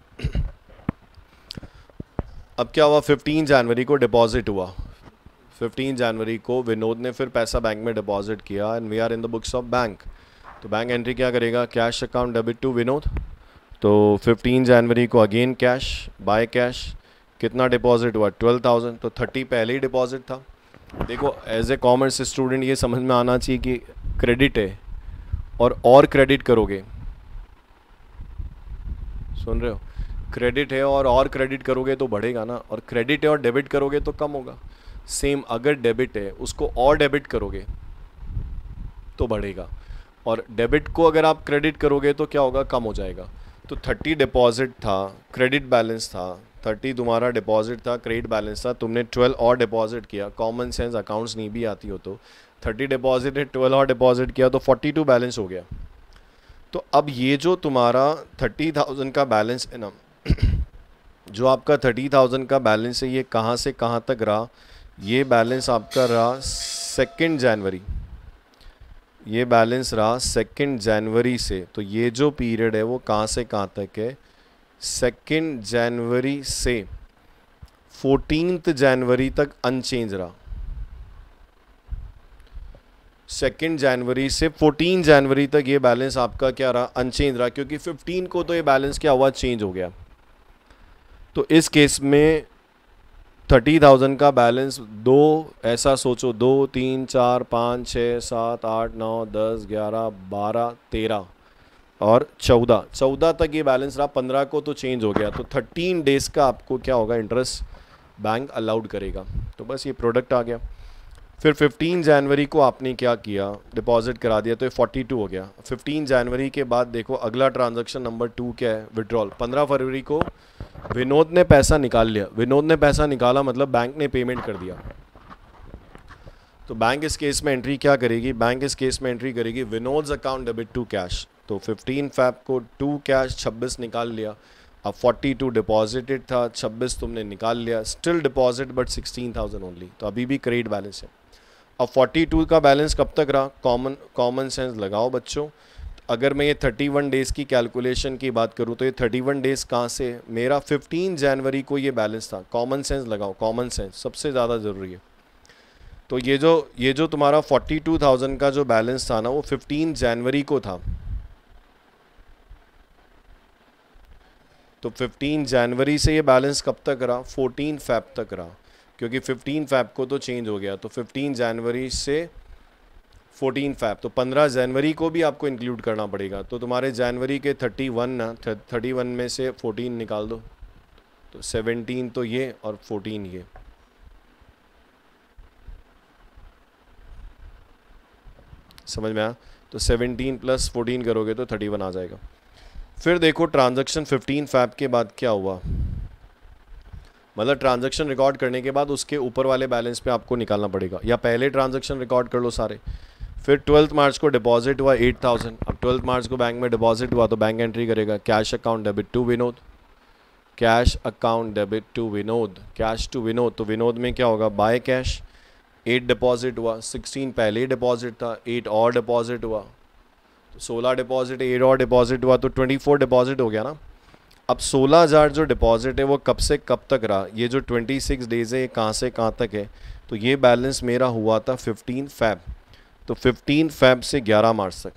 अब क्या हुआ, 15 जनवरी को डिपॉजिट हुआ। 15 जनवरी को विनोद ने फिर पैसा बैंक में डिपॉजिट किया, and we are in the books of bank. तो बैंक एंट्री क्या करेगा, cash account debit to Vinod. तो 15 जनवरी को अगेन कैश, बाय कैश, कितना डिपॉजिट हुआ 12,000। तो 30 पहले ही डिपॉजिट था। देखो एज ए कॉमर्स स्टूडेंट ये समझ में आना चाहिए कि क्रेडिट है और क्रेडिट करोगे, सुन रहे हो, क्रेडिट है और क्रेडिट करोगे तो बढ़ेगा ना, और क्रेडिट है और डेबिट करोगे तो कम होगा। सेम अगर डेबिट है उसको और डेबिट करोगे तो बढ़ेगा, और डेबिट को अगर आप क्रेडिट करोगे तो क्या होगा, कम हो जाएगा। तो 30 डिपॉजिट था, क्रेडिट बैलेंस था, 30 तुम्हारा डिपॉजिट था, क्रेडिट बैलेंस था, तुमने 12 और डिपॉजिट किया, कॉमन सेंस अकाउंट्स नहीं भी आती हो तो 30 डिपॉजिट है, 12 और डिपॉजिट किया तो 42 बैलेंस हो गया। तो अब ये जो तुम्हारा 30,000 का बैलेंस है ना, जो आपका 30,000 का बैलेंस है, ये कहाँ से कहाँ तक रहा, ये बैलेंस आपका रहा 2 जनवरी, ये बैलेंस रहा 2 जनवरी से। तो ये जो पीरियड है वो कहाँ से कहाँ तक है, 2 जनवरी से 14 जनवरी तक अनचेंज रहा। 2 जनवरी से 14 जनवरी तक ये बैलेंस आपका क्या रहा, अनचेंज रहा, क्योंकि 15 को तो ये बैलेंस क्या हुआ, चेंज हो गया। तो इस केस में 30,000 का बैलेंस ऐसा सोचो, 2 3 4 5 6 7 8 9 10 11 12 13 और 14 तक ये बैलेंस रहा। 15 को तो चेंज हो गया, तो 13 डेज़ का आपको क्या होगा, इंटरेस्ट बैंक अलाउड करेगा। तो बस ये प्रोडक्ट आ गया। फिर 15 जनवरी को आपने क्या किया, डिपॉजिट करा दिया, तो ये 42 हो गया। 15 जनवरी के बाद देखो अगला ट्रांजैक्शन नंबर 2 क्या है, विड्रॉल। 15 फरवरी को विनोद ने पैसा निकाल लिया। विनोद ने पैसा निकाला मतलब बैंक ने पेमेंट कर दिया। तो बैंक इस केस में एंट्री क्या करेगी, बैंक इस केस में एंट्री करेगी Vinod's account debit to cash. तो 15 फैब को 2 कैश 26 निकाल लिया। अब 42 डिपॉजिटेड था, 26 तुमने निकाल लिया, स्टिल डिपॉजिट बट 16,000 ओनली, तो अभी भी क्रेडिट बैलेंस है। अब 42 का बैलेंस कब तक रहा, कॉमन सेंस लगाओ बच्चों। अगर मैं ये 31 डेज़ की कैलकुलेशन की बात करूँ तो ये 31 डेज़ कहाँ से, मेरा 15 जनवरी को ये बैलेंस था। कॉमन सेंस लगाओ, कॉमन सेंस सबसे ज़्यादा ज़रूरी है। तो ये जो तुम्हारा 42,000 का जो बैलेंस था ना, वो 15 जनवरी को था। तो 15 जनवरी से ये बैलेंस कब तक रहा, 14 फैब तक रहा, क्योंकि 15 फैब को तो चेंज हो गया। तो 15 जनवरी से 14 फैब, तो 15 जनवरी को भी आपको इंक्लूड करना पड़ेगा। तो तुम्हारे जनवरी के 31 ना, 31 में से 14 निकाल दो, तो 17 तो ये और 14 ये। समझ में आया? तो 17 प्लस 14 करोगे तो 31 आ जाएगा। फिर देखो ट्रांजैक्शन 15 फैब के बाद क्या हुआ, मतलब ट्रांजैक्शन रिकॉर्ड करने के बाद उसके ऊपर वाले बैलेंस पे आपको निकालना पड़ेगा, या पहले ट्रांजैक्शन रिकॉर्ड कर लो सारे। फिर 12 मार्च को डिपॉजिट हुआ 8,000। अब 12 मार्च को बैंक में डिपॉजिट हुआ तो बैंक एंट्री करेगा cash account debit to Vinod, cash account debit to Vinod, cash to Vinod. तो विनोद में क्या होगा, बाय कैश। 8 डिपॉजिट हुआ, 16 पहले ही डिपॉजिट था, 8 और डिपॉजिट हुआ, तो 16 डिपॉजिट, 8 और डिपॉजिट हुआ, तो 24 डिपॉजिट हो गया ना। अब 16,000 जो डिपॉजिट है वो कब से कब तक रहा, ये जो 26 डेज़ है ये कहाँ से कहाँ तक है। तो ये बैलेंस मेरा हुआ था 15 फैब, तो 15 फैब से 11 मार्च तक।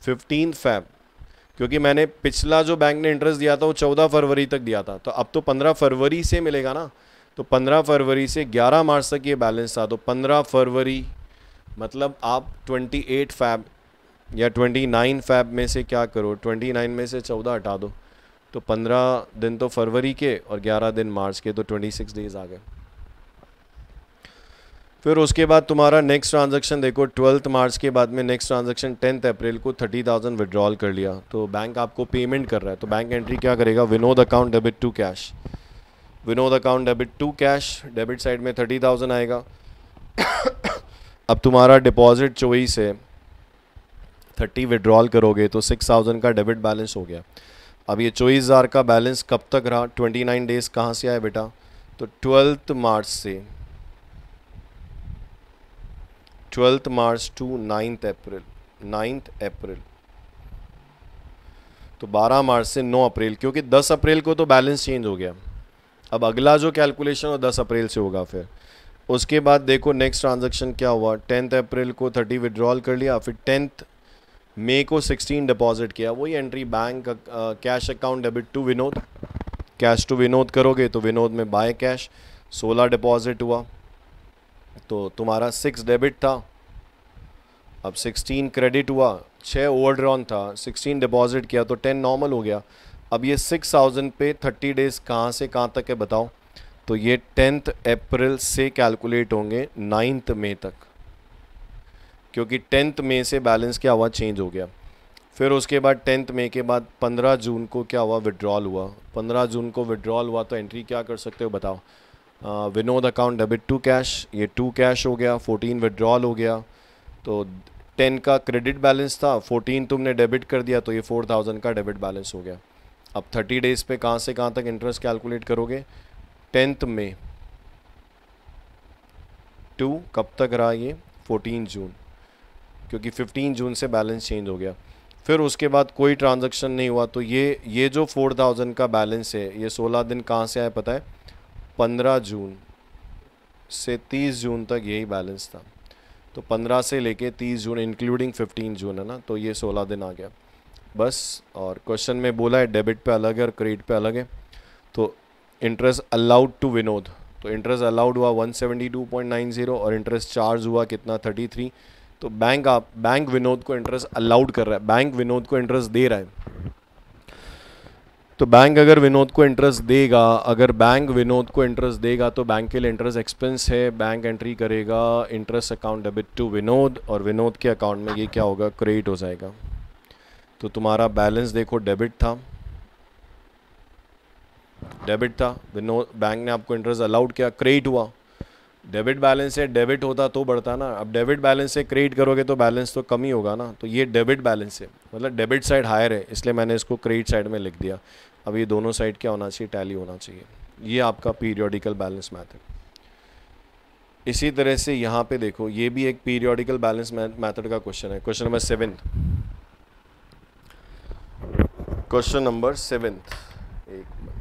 15 फैब, क्योंकि मैंने पिछला जो बैंक ने इंटरेस्ट दिया था वो 14 फरवरी तक दिया था, तो अब तो 15 फरवरी से मिलेगा ना। तो 15 फरवरी से 11 मार्च तक ये बैलेंस था। तो 15 फरवरी मतलब आप 28 फैब या 29 फैब में से क्या करो, 29 में से 14 हटा दो, तो 15 दिन तो फरवरी के और 11 दिन मार्च के, तो 26 डेज़ आ गए। फिर उसके बाद तुम्हारा नेक्स्ट ट्रांजैक्शन देखो, 12 मार्च के बाद में नेक्स्ट ट्रांजैक्शन 10 अप्रैल को 30,000 विड्रॉल कर लिया, तो बैंक आपको पेमेंट कर रहा है। तो बैंक एंट्री क्या करेगा, Vinod account debit to cash, Vinod account debit to cash, debit side में 30,000 आएगा। अब तुम्हारा डिपॉजिट 24 है, 30 विड्रॉल करोगे तो 6,000 का डेबिट बैलेंस हो गया। अब ये 24,000 का बैलेंस कब तक रहा, 29 डेज कहाँ से आए बेटा, तो 12 मार्च से 12 मार्च टू 9 अप्रैल, 9 अप्रैल, तो 12 मार्च से 9 अप्रैल, क्योंकि 10 अप्रैल को तो बैलेंस चेंज हो गया। अब अगला जो कैलकुलेशन वो 10 अप्रैल से होगा। फिर उसके बाद देखो नेक्स्ट ट्रांजैक्शन क्या हुआ, 10 अप्रैल को 30 विड्रॉल कर लिया, फिर 10 मई को 16 डिपॉजिट किया। वही entry bank cash account debit to Vinod, cash to Vinod करोगे तो विनोद में बाय कैश 16 डिपॉजिट हुआ, तो तुम्हारा 6 डेबिट था, अब 16 क्रेडिट हुआ, 6 ओवरड्रॉन था, 16 डिपॉजिट किया तो 10 नॉर्मल हो गया। अब ये 6000 पे 30 डेज कहाँ से कहाँ तक है बताओ, तो ये 10 अप्रैल से कैलकुलेट होंगे 9 मई तक, क्योंकि 10 मई से बैलेंस क्या हुआ, चेंज हो गया। फिर उसके बाद 10 मई के बाद 15 जून को क्या हुआ, विड्रॉल हुआ। 15 जून को विड्रॉल हुआ तो एंट्री क्या कर सकते हो बताओ, Vinod account debit to cash, ये 2 कैश हो गया, 14 विड्रॉल हो गया, तो 10 का क्रेडिट बैलेंस था, 14 तुमने डेबिट कर दिया तो ये 4000 का डेबिट बैलेंस हो गया। अब 30 डेज पे कहाँ से कहाँ तक इंटरेस्ट कैलकुलेट करोगे, 10 मई टू कब तक रहा ये, 14 जून, क्योंकि 15 जून से बैलेंस चेंज हो गया। फिर उसके बाद कोई ट्रांजैक्शन नहीं हुआ, तो ये जो 4000 का बैलेंस है ये 16 दिन कहाँ से आया पता है, 15 जून से 30 जून तक यही बैलेंस था, तो 15 से लेके 30 जून इंक्लूडिंग 15 जून है ना, तो ये 16 दिन आ गया बस। और क्वेश्चन में बोला है डेबिट पे अलग है और क्रेडिट पे अलग है, तो इंटरेस्ट अलाउड टू विनोद, तो इंटरेस्ट अलाउड हुआ 172.90 और इंटरेस्ट चार्ज हुआ कितना, 33। तो बैंक विनोद को इंटरेस्ट अलाउड कर रहा है, बैंक विनोद को इंटरेस्ट दे रहा है। तो बैंक अगर विनोद को इंटरेस्ट देगा, अगर बैंक विनोद को इंटरेस्ट देगा तो बैंक के लिए इंटरेस्ट एक्सपेंस है, बैंक एंट्री करेगा interest account debit to Vinod, और विनोद के अकाउंट में ये क्या होगा, क्रेडिट हो जाएगा। तो तुम्हारा बैलेंस देखो डेबिट था, डेबिट था, विनोद बैंक ने आपको इंटरेस्ट अलाउड किया, क्रेडिट हुआ। डेबिट बैलेंस से डेबिट होता तो बढ़ता ना, अब डेबिट बैलेंस से क्रेडिट करोगे तो बैलेंस तो कम ही होगा ना, तो ये डेबिट बैलेंस है, मतलब डेबिट साइड हायर है, इसलिए मैंने इसको क्रेडिट साइड में लिख दिया। अब ये दोनों साइड क्या होना चाहिए, टैली होना चाहिए। ये आपका पीरियोडिकल बैलेंस मेथड। इसी तरह से यहाँ पे देखो, ये भी एक पीरियोडिकल बैलेंस मेथड का क्वेश्चन है, क्वेश्चन नंबर 7, क्वेश्चन नंबर 7, एक मिनट,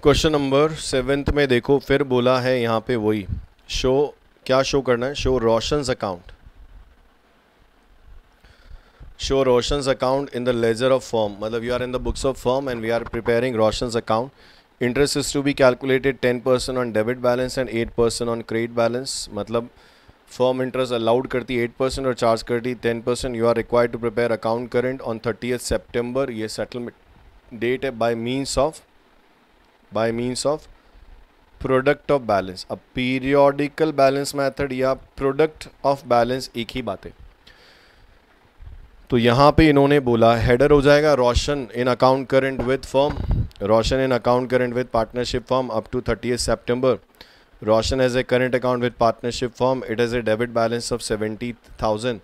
क्वेश्चन नंबर 7 में देखो फिर बोला है यहाँ पे वही शो, क्या शो करना है, show Roshan's account, show Roshan's account in the ledger of firm, मतलब you are in the books of firm and we are preparing Roshan's account. Interest is to be calculated 10% on debit balance and 8% on credit balance, मतलब firm interest allowed करती 8% और charge करती 10%। You are required to prepare account current on 30 September, ये settlement date है, by means of product of balance. अब periodical balance method या product of balance एक ही बात है। तो यहाँ पे इन्होंने बोला हेडर हो जाएगा Roshan in account current with firm, Roshan in account current with partnership firm up to 30 September, Roshan has a current account with partnership firm, it has a debit balance of 70,000,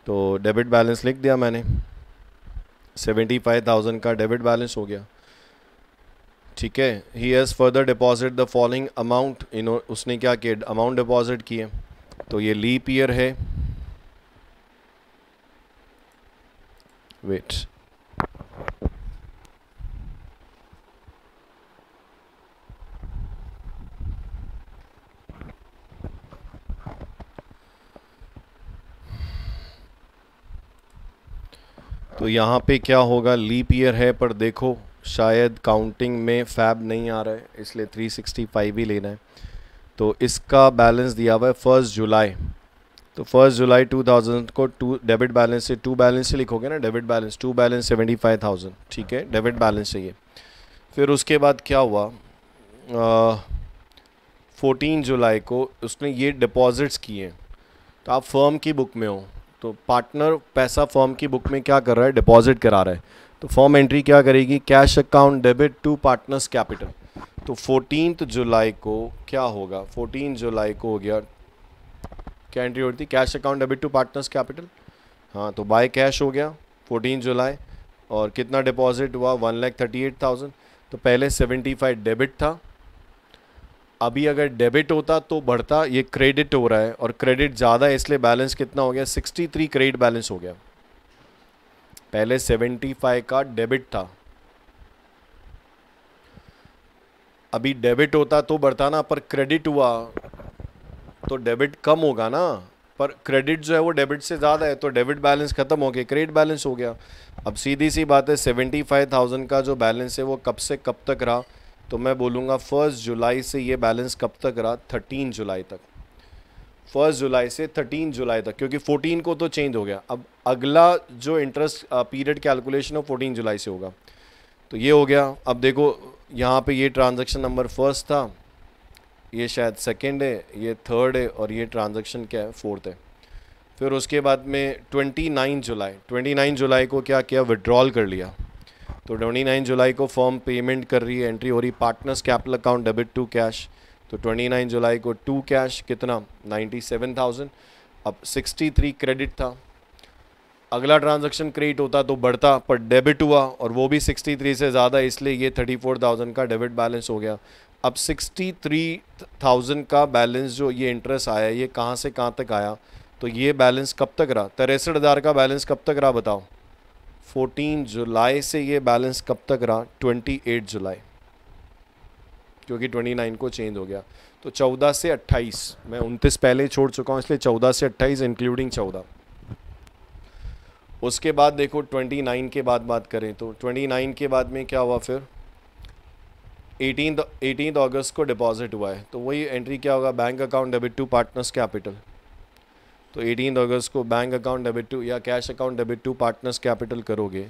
तो डेबिट बैलेंस लिख दिया मैंने, 75,000 का डेबिट बैलेंस हो गया, ठीक है। He has further deposit the following amount, उसने क्या किया, अमाउंट डिपॉजिट किए, तो ये लीप ईयर है, वेट, तो यहाँ पे क्या होगा, लीप ईयर है, पर देखो शायद काउंटिंग में फैब नहीं आ रहा है, इसलिए 365 ही लेना है। तो इसका बैलेंस दिया हुआ है 1 जुलाई। तो 1 जुलाई 2000 को टू डेबिट बैलेंस से टू बैलेंस से लिखोगे ना, डेबिट बैलेंस टू बैलेंस 75,000, ठीक है, डेबिट बैलेंस चाहिए। फिर उसके बाद क्या हुआ, 14 जुलाई को उसने ये डिपॉजिट्स किए। तो आप फर्म की बुक में हो, तो पार्टनर पैसा फर्म की बुक में क्या कर रहा है, डिपॉजिट करा रहा है। तो फर्म एंट्री क्या करेगी, cash account debit to partners capital. तो 14 जुलाई को क्या होगा, 14 जुलाई को हो गया, क्या एंट्री होती है, cash account debit to partners capital. हाँ, तो बाय कैश हो गया 14 जुलाई, और कितना डिपॉजिट हुआ 1,38,000। तो पहले 75 डेबिट था, अभी अगर डेबिट होता तो बढ़ता, ये क्रेडिट हो रहा है और क्रेडिट ज़्यादा है, इसलिए बैलेंस कितना हो गया 63 क्रेडिट बैलेंस हो गया। पहले 75 का डेबिट था, अभी डेबिट होता तो बढ़ता ना, पर क्रेडिट हुआ तो डेबिट कम होगा ना, पर क्रेडिट जो है वो डेबिट से ज़्यादा है, तो डेबिट बैलेंस ख़त्म हो गया, क्रेडिट बैलेंस हो गया। अब सीधी सी बात है, 75,000 का जो बैलेंस है वो कब से कब तक रहा, तो मैं बोलूँगा 1 जुलाई से ये बैलेंस कब तक रहा, 13 जुलाई तक। 1 जुलाई से 13 जुलाई तक, क्योंकि 14 को तो चेंज हो गया। अब अगला जो इंटरेस्ट पीरियड कैलकुलेशन हो 14 जुलाई से होगा। तो ये हो गया। अब देखो यहाँ पे ये ट्रांजैक्शन नंबर फर्स्ट था, ये शायद सेकंड है, ये थर्ड है, और ये ट्रांजैक्शन क्या है, फोर्थ है। फिर उसके बाद में 29 जुलाई को क्या किया, विड्रॉल कर लिया। तो 29 जुलाई को फर्म पेमेंट कर रही है, एंट्री हो रही partners capital account debit to cash. तो 29 जुलाई को टू कैश कितना 97,000, अब 63 क्रेडिट था। अगला ट्रांजैक्शन क्रेडिट होता तो बढ़ता, पर डेबिट हुआ और वो भी 63 से ज़्यादा, इसलिए ये 34,000 का डेबिट बैलेंस हो गया। अब 63,000 का बैलेंस जो ये इंटरेस्ट आया, ये कहाँ से कहाँ तक आया, तो ये बैलेंस कब तक रहा, 63,000 का बैलेंस कब तक रहा बताओ। 14 जुलाई से ये बैलेंस कब तक रहा, 28 जुलाई, क्योंकि 29 को चेंज हो गया। तो 14 से 28, मैं 29 पहले ही छोड़ चुका हूँ, इसलिए 14 से 28 इंक्लूडिंग 14। उसके बाद देखो 29 के बाद बात करें, तो 29 के बाद में क्या हुआ, फिर 18 अगस्त को डिपॉजिट हुआ है। तो वही एंट्री क्या होगा, bank account debit to partners capital. तो 18 अगस्त को बैंक अकाउंट डेबिट टू या cash account debit to partners capital करोगे।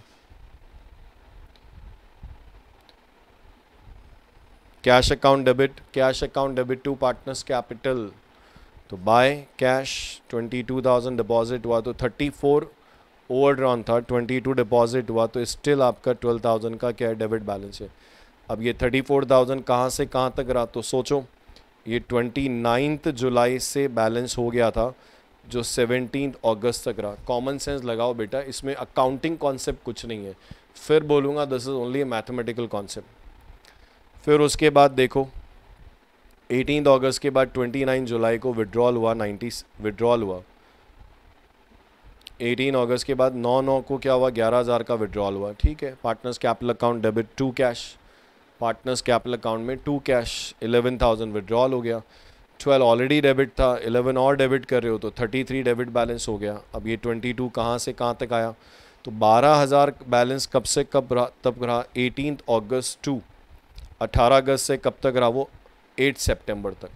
Cash account debit to partners capital. तो बाय कैश 22,000 डिपॉजिट हुआ, तो 34 ओवरड्रॉन था, 22 डिपॉजिट हुआ, तो स्टिल आपका 12,000 का क्या है, डेबिट बैलेंस है। अब ये 34,000 कहाँ से कहाँ तक रहा, तो सोचो, ये 29 जुलाई से बैलेंस हो गया था, जो 17 अगस्त तक रहा। कॉमन सेंस लगाओ बेटा, इसमें अकाउंटिंग कॉन्सेप्ट कुछ नहीं है, फिर बोलूँगा this is only A mathematical concept. फिर उसके बाद देखो 18 अगस्त के बाद 29 जुलाई को विड्रॉल हुआ, 18 अगस्त के बाद 9/9 को क्या हुआ, 11,000 का विड्रॉल हुआ, ठीक है। Partners capital account debit to cash, partners capital account में टू कैश 11,000 विड्रॉल हो गया। 12 ऑलरेडी डेबिट था, 11 और डेबिट कर रहे हो तो 33 डेबिट बैलेंस हो गया। अब ये 22 कहाँ से कहाँ तक आया, तो 12,000 बैलेंस कब से कब रहा, तब रहा 18 अगस्त टू 18 अगस्त से कब तक रहा, वो 8 सितंबर तक।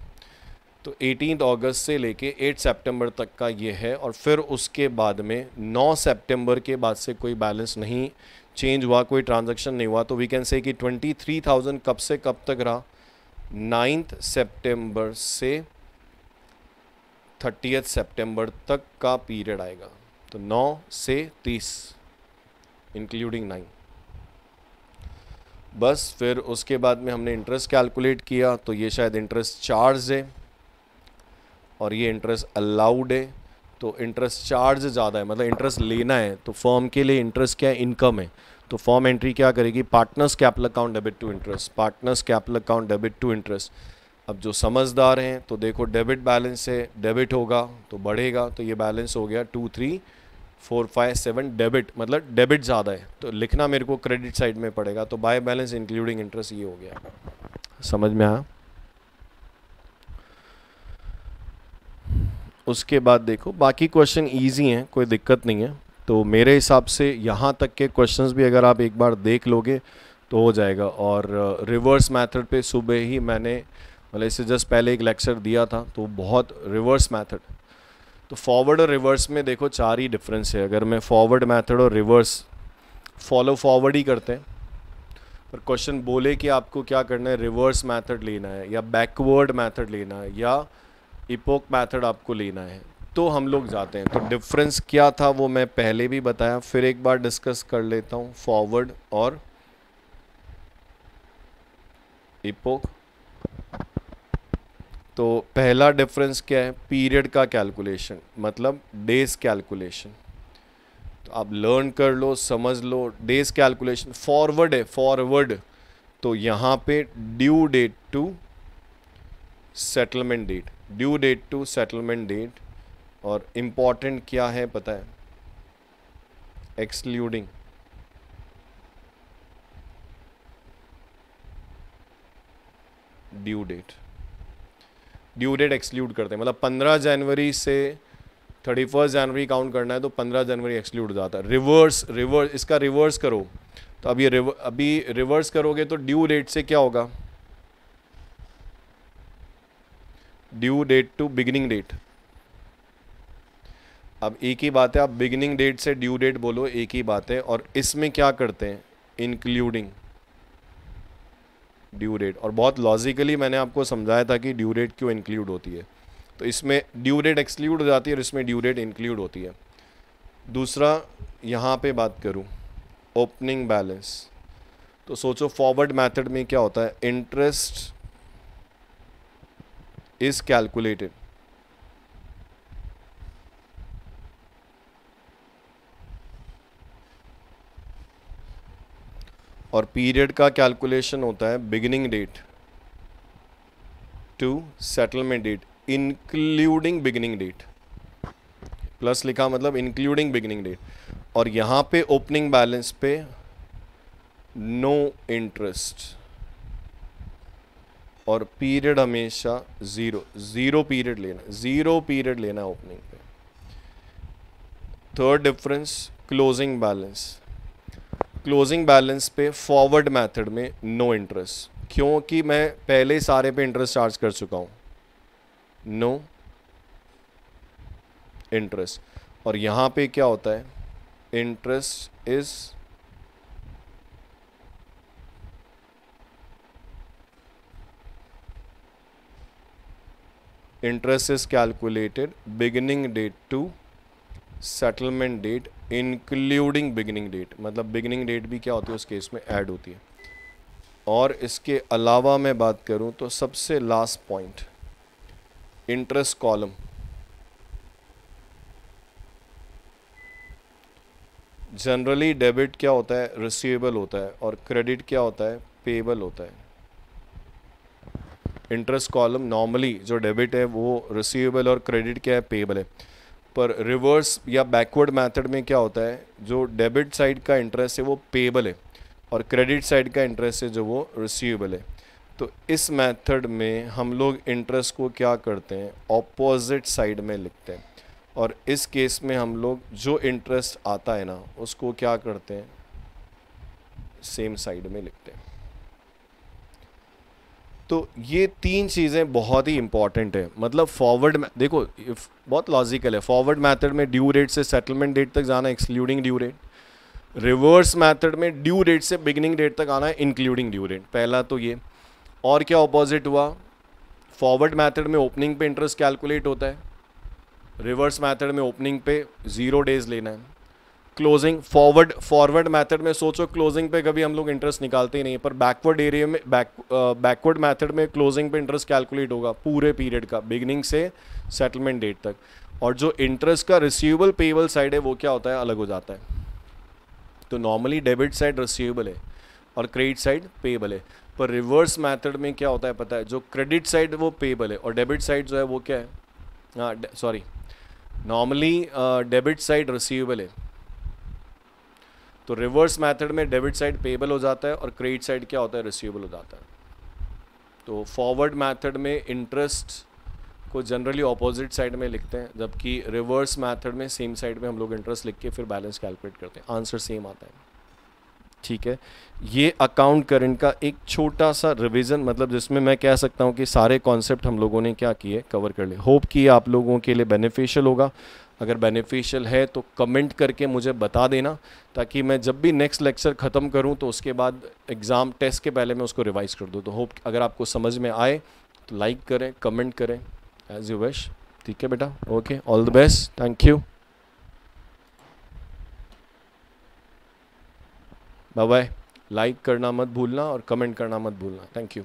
तो 18 अगस्त से लेके 8 सितंबर तक का ये है। और फिर उसके बाद में 9 सितंबर के बाद से कोई बैलेंस नहीं चेंज हुआ, कोई ट्रांजैक्शन नहीं हुआ। तो वी कैन से कि 23,000 कब से कब तक रहा, 9 सितंबर से 30 सितंबर तक का पीरियड आएगा। तो 9 से 30 इंक्लूडिंग 9। बस फिर उसके बाद में हमने इंटरेस्ट कैलकुलेट किया, तो ये शायद इंटरेस्ट चार्ज है और ये इंटरेस्ट अलाउड है। तो इंटरेस्ट चार्ज ज़्यादा है, मतलब इंटरेस्ट लेना है, तो फर्म के लिए इंटरेस्ट क्या है, इनकम है। तो फर्म एंट्री क्या करेगी, partners capital account debit to interest, partners capital account debit to interest. अब जो समझदार हैं तो देखो डेबिट बैलेंस है, डेबिट होगा तो बढ़ेगा, तो ये बैलेंस हो गया 2, 3, 4, 5, 7 डेबिट, मतलब डेबिट ज़्यादा है तो लिखना मेरे को क्रेडिट साइड में पड़ेगा। तो बाय बैलेंस इंक्लूडिंग इंटरेस्ट ये हो गया, समझ में आया। उसके बाद देखो बाकी क्वेश्चन इजी हैं, कोई दिक्कत नहीं है। तो मेरे हिसाब से यहाँ तक के क्वेश्चंस भी अगर आप एक बार देख लोगे तो हो जाएगा। और रिवर्स मेथड पे सुबह ही मैंने मतलब इससे जस्ट पहले एक लेक्चर दिया था, तो बहुत रिवर्स मेथड। तो फॉरवर्ड और रिवर्स में देखो 4 ही डिफरेंस है। अगर मैं फॉरवर्ड मेथड और रिवर्स फॉलो फॉरवर्ड ही करते हैं, पर क्वेश्चन बोले कि आपको क्या करना है, रिवर्स मेथड लेना है या बैकवर्ड मेथड लेना है या इपोक मेथड आपको लेना है, तो हम लोग जाते हैं। तो डिफरेंस क्या था वो मैं पहले भी बताया, फिर एक बार डिस्कस कर लेता हूँ, फॉरवर्ड और इपोक। तो पहला डिफरेंस क्या है, पीरियड का कैलकुलेशन, मतलब डेज कैलकुलेशन। तो आप लर्न कर लो, समझ लो। डेज कैलकुलेशन फॉरवर्ड है, फॉरवर्ड तो यहाँ पे due date to settlement date, due date to settlement date. और इम्पॉर्टेंट क्या है पता है, excluding due date. Due date exclude करते हैं, मतलब 15 जनवरी से 31 जनवरी काउंट करना है तो 15 जनवरी एक्सक्लूड हो जाता है। रिवर्स इसका रिवर्स करो, तो अभी रिवर्स करोगे तो ड्यू डेट से क्या होगा, due date to beginning date. अब एक ही बात है, आप बिगिनिंग डेट से ड्यू डेट बोलो, एक ही बात है। और इसमें क्या करते हैं, इंक्लूडिंग ड्यू डेट। और बहुत लॉजिकली मैंने आपको समझाया था कि ड्यू डेट क्यों इंक्लूड होती है। तो इसमें ड्यू डेट एक्सक्लूड हो जाती है और इसमें ड्यू डेट इंक्लूड होती है। दूसरा यहाँ पे बात करूँ, ओपनिंग बैलेंस। तो सोचो फॉरवर्ड मेथड में क्या होता है, इंटरेस्ट इज कैलकुलेटेड, और पीरियड का कैलकुलेशन होता है beginning date to settlement date including beginning date. Plus लिखा मतलब इंक्लूडिंग बिगिनिंग डेट। और यहाँ पे ओपनिंग बैलेंस पे नो इंटरेस्ट, और पीरियड हमेशा ज़ीरो पीरियड लेना है ओपनिंग पे। Third difference, closing balance. Closing balance पे फॉरवर्ड मेथड में नो इंटरेस्ट, क्योंकि मैं पहले सारे पे इंटरेस्ट चार्ज कर चुका हूँ, नो इंटरेस्ट। और यहाँ पे क्या होता है, interest is calculated beginning date to settlement date including beginning date. मतलब बिगिनिंग डेट भी क्या होती है उस केस में ऐड होती है। और इसके अलावा मैं बात करूं तो सबसे last point, interest column. Generally debit क्या होता है, रिसीवेबल होता है, और क्रेडिट क्या होता है, पेएबल होता है। इंटरेस्ट कॉलम नॉर्मली जो डेबिट है वो रिसीवेबल और क्रेडिट क्या है, पेएबल है। पर रिवर्स या बैकवर्ड मेथड में क्या होता है, जो डेबिट साइड का इंटरेस्ट है वो पेएबल है और क्रेडिट साइड का इंटरेस्ट है जो वो रिसीवेबल है। तो इस मेथड में हम लोग इंटरेस्ट को क्या करते हैं, ऑपोजिट साइड में लिखते हैं। और इस केस में हम लोग जो इंटरेस्ट आता है ना उसको क्या करते हैं, सेम साइड में लिखते हैं। तो ये 3 चीज़ें बहुत ही इंपॉर्टेंट है। मतलब फॉरवर्ड में देखो बहुत लॉजिकल है, फॉरवर्ड मेथड में ड्यू डेट से सेटलमेंट डेट तक जाना excluding due date, reverse method में ड्यू डेट से बिगिनिंग डेट तक आना है इंक्लूडिंग ड्यू डेट। पहला तो ये। और क्या ऑपोजिट हुआ, फॉरवर्ड मेथड में ओपनिंग पे इंटरेस्ट कैलकुलेट होता है, रिवर्स मेथड में ओपनिंग पे 0 डेज लेना है। क्लोजिंग फॉरवर्ड मेथड में सोचो क्लोजिंग पे कभी हम लोग इंटरेस्ट निकालते ही नहीं है, पर बैकवर्ड एरिया में बैकवर्ड मेथड में क्लोजिंग पे इंटरेस्ट कैलकुलेट होगा पूरे पीरियड का, बिगिनिंग से सेटलमेंट डेट तक। और जो इंटरेस्ट का रिसीवेबल पेएबल साइड है वो क्या होता है, अलग हो जाता है। तो नॉर्मली डेबिट साइड रिसीवेबल है और क्रेडिट साइड पेएबल है, पर रिवर्स मेथड में क्या होता है पता है, जो क्रेडिट साइड वो पेएबल है और डेबिट साइड जो है वो क्या है, नॉर्मली डेबिट साइड रिसीवेबल है। तो रिवर्स मेथड में डेबिट साइड पेएबल हो जाता है और क्रेडिट साइड क्या होता है, रिसीवेबल हो जाता है। तो फॉरवर्ड मेथड में इंटरेस्ट को जनरली ऑपोजिट साइड में लिखते हैं, जबकि रिवर्स मेथड में सेम साइड में हम लोग इंटरेस्ट लिख के फिर बैलेंस कैलकुलेट करते हैं, आंसर सेम आता है। ठीक है, ये अकाउंट करंट का एक छोटा सा रिवीजन, मतलब जिसमें मैं कह सकता हूँ कि सारे कॉन्सेप्ट हम लोगों ने क्या किए, कवर कर लिए। होप कि आप लोगों के लिए बेनिफिशियल होगा। अगर बेनिफिशियल है तो कमेंट करके मुझे बता देना, ताकि मैं जब भी नेक्स्ट लेक्चर ख़त्म करूँ तो उसके बाद एग्ज़ाम टेस्ट के पहले मैं उसको रिवाइज कर दूँ। तो होप अगर आपको समझ में आए तो लाइक करें, कमेंट करें, एज यू विश। ठीक है बेटा, okay, all the best, thank you, bye bye. Like करना मत भूलना और कमेंट करना मत भूलना। Thank you.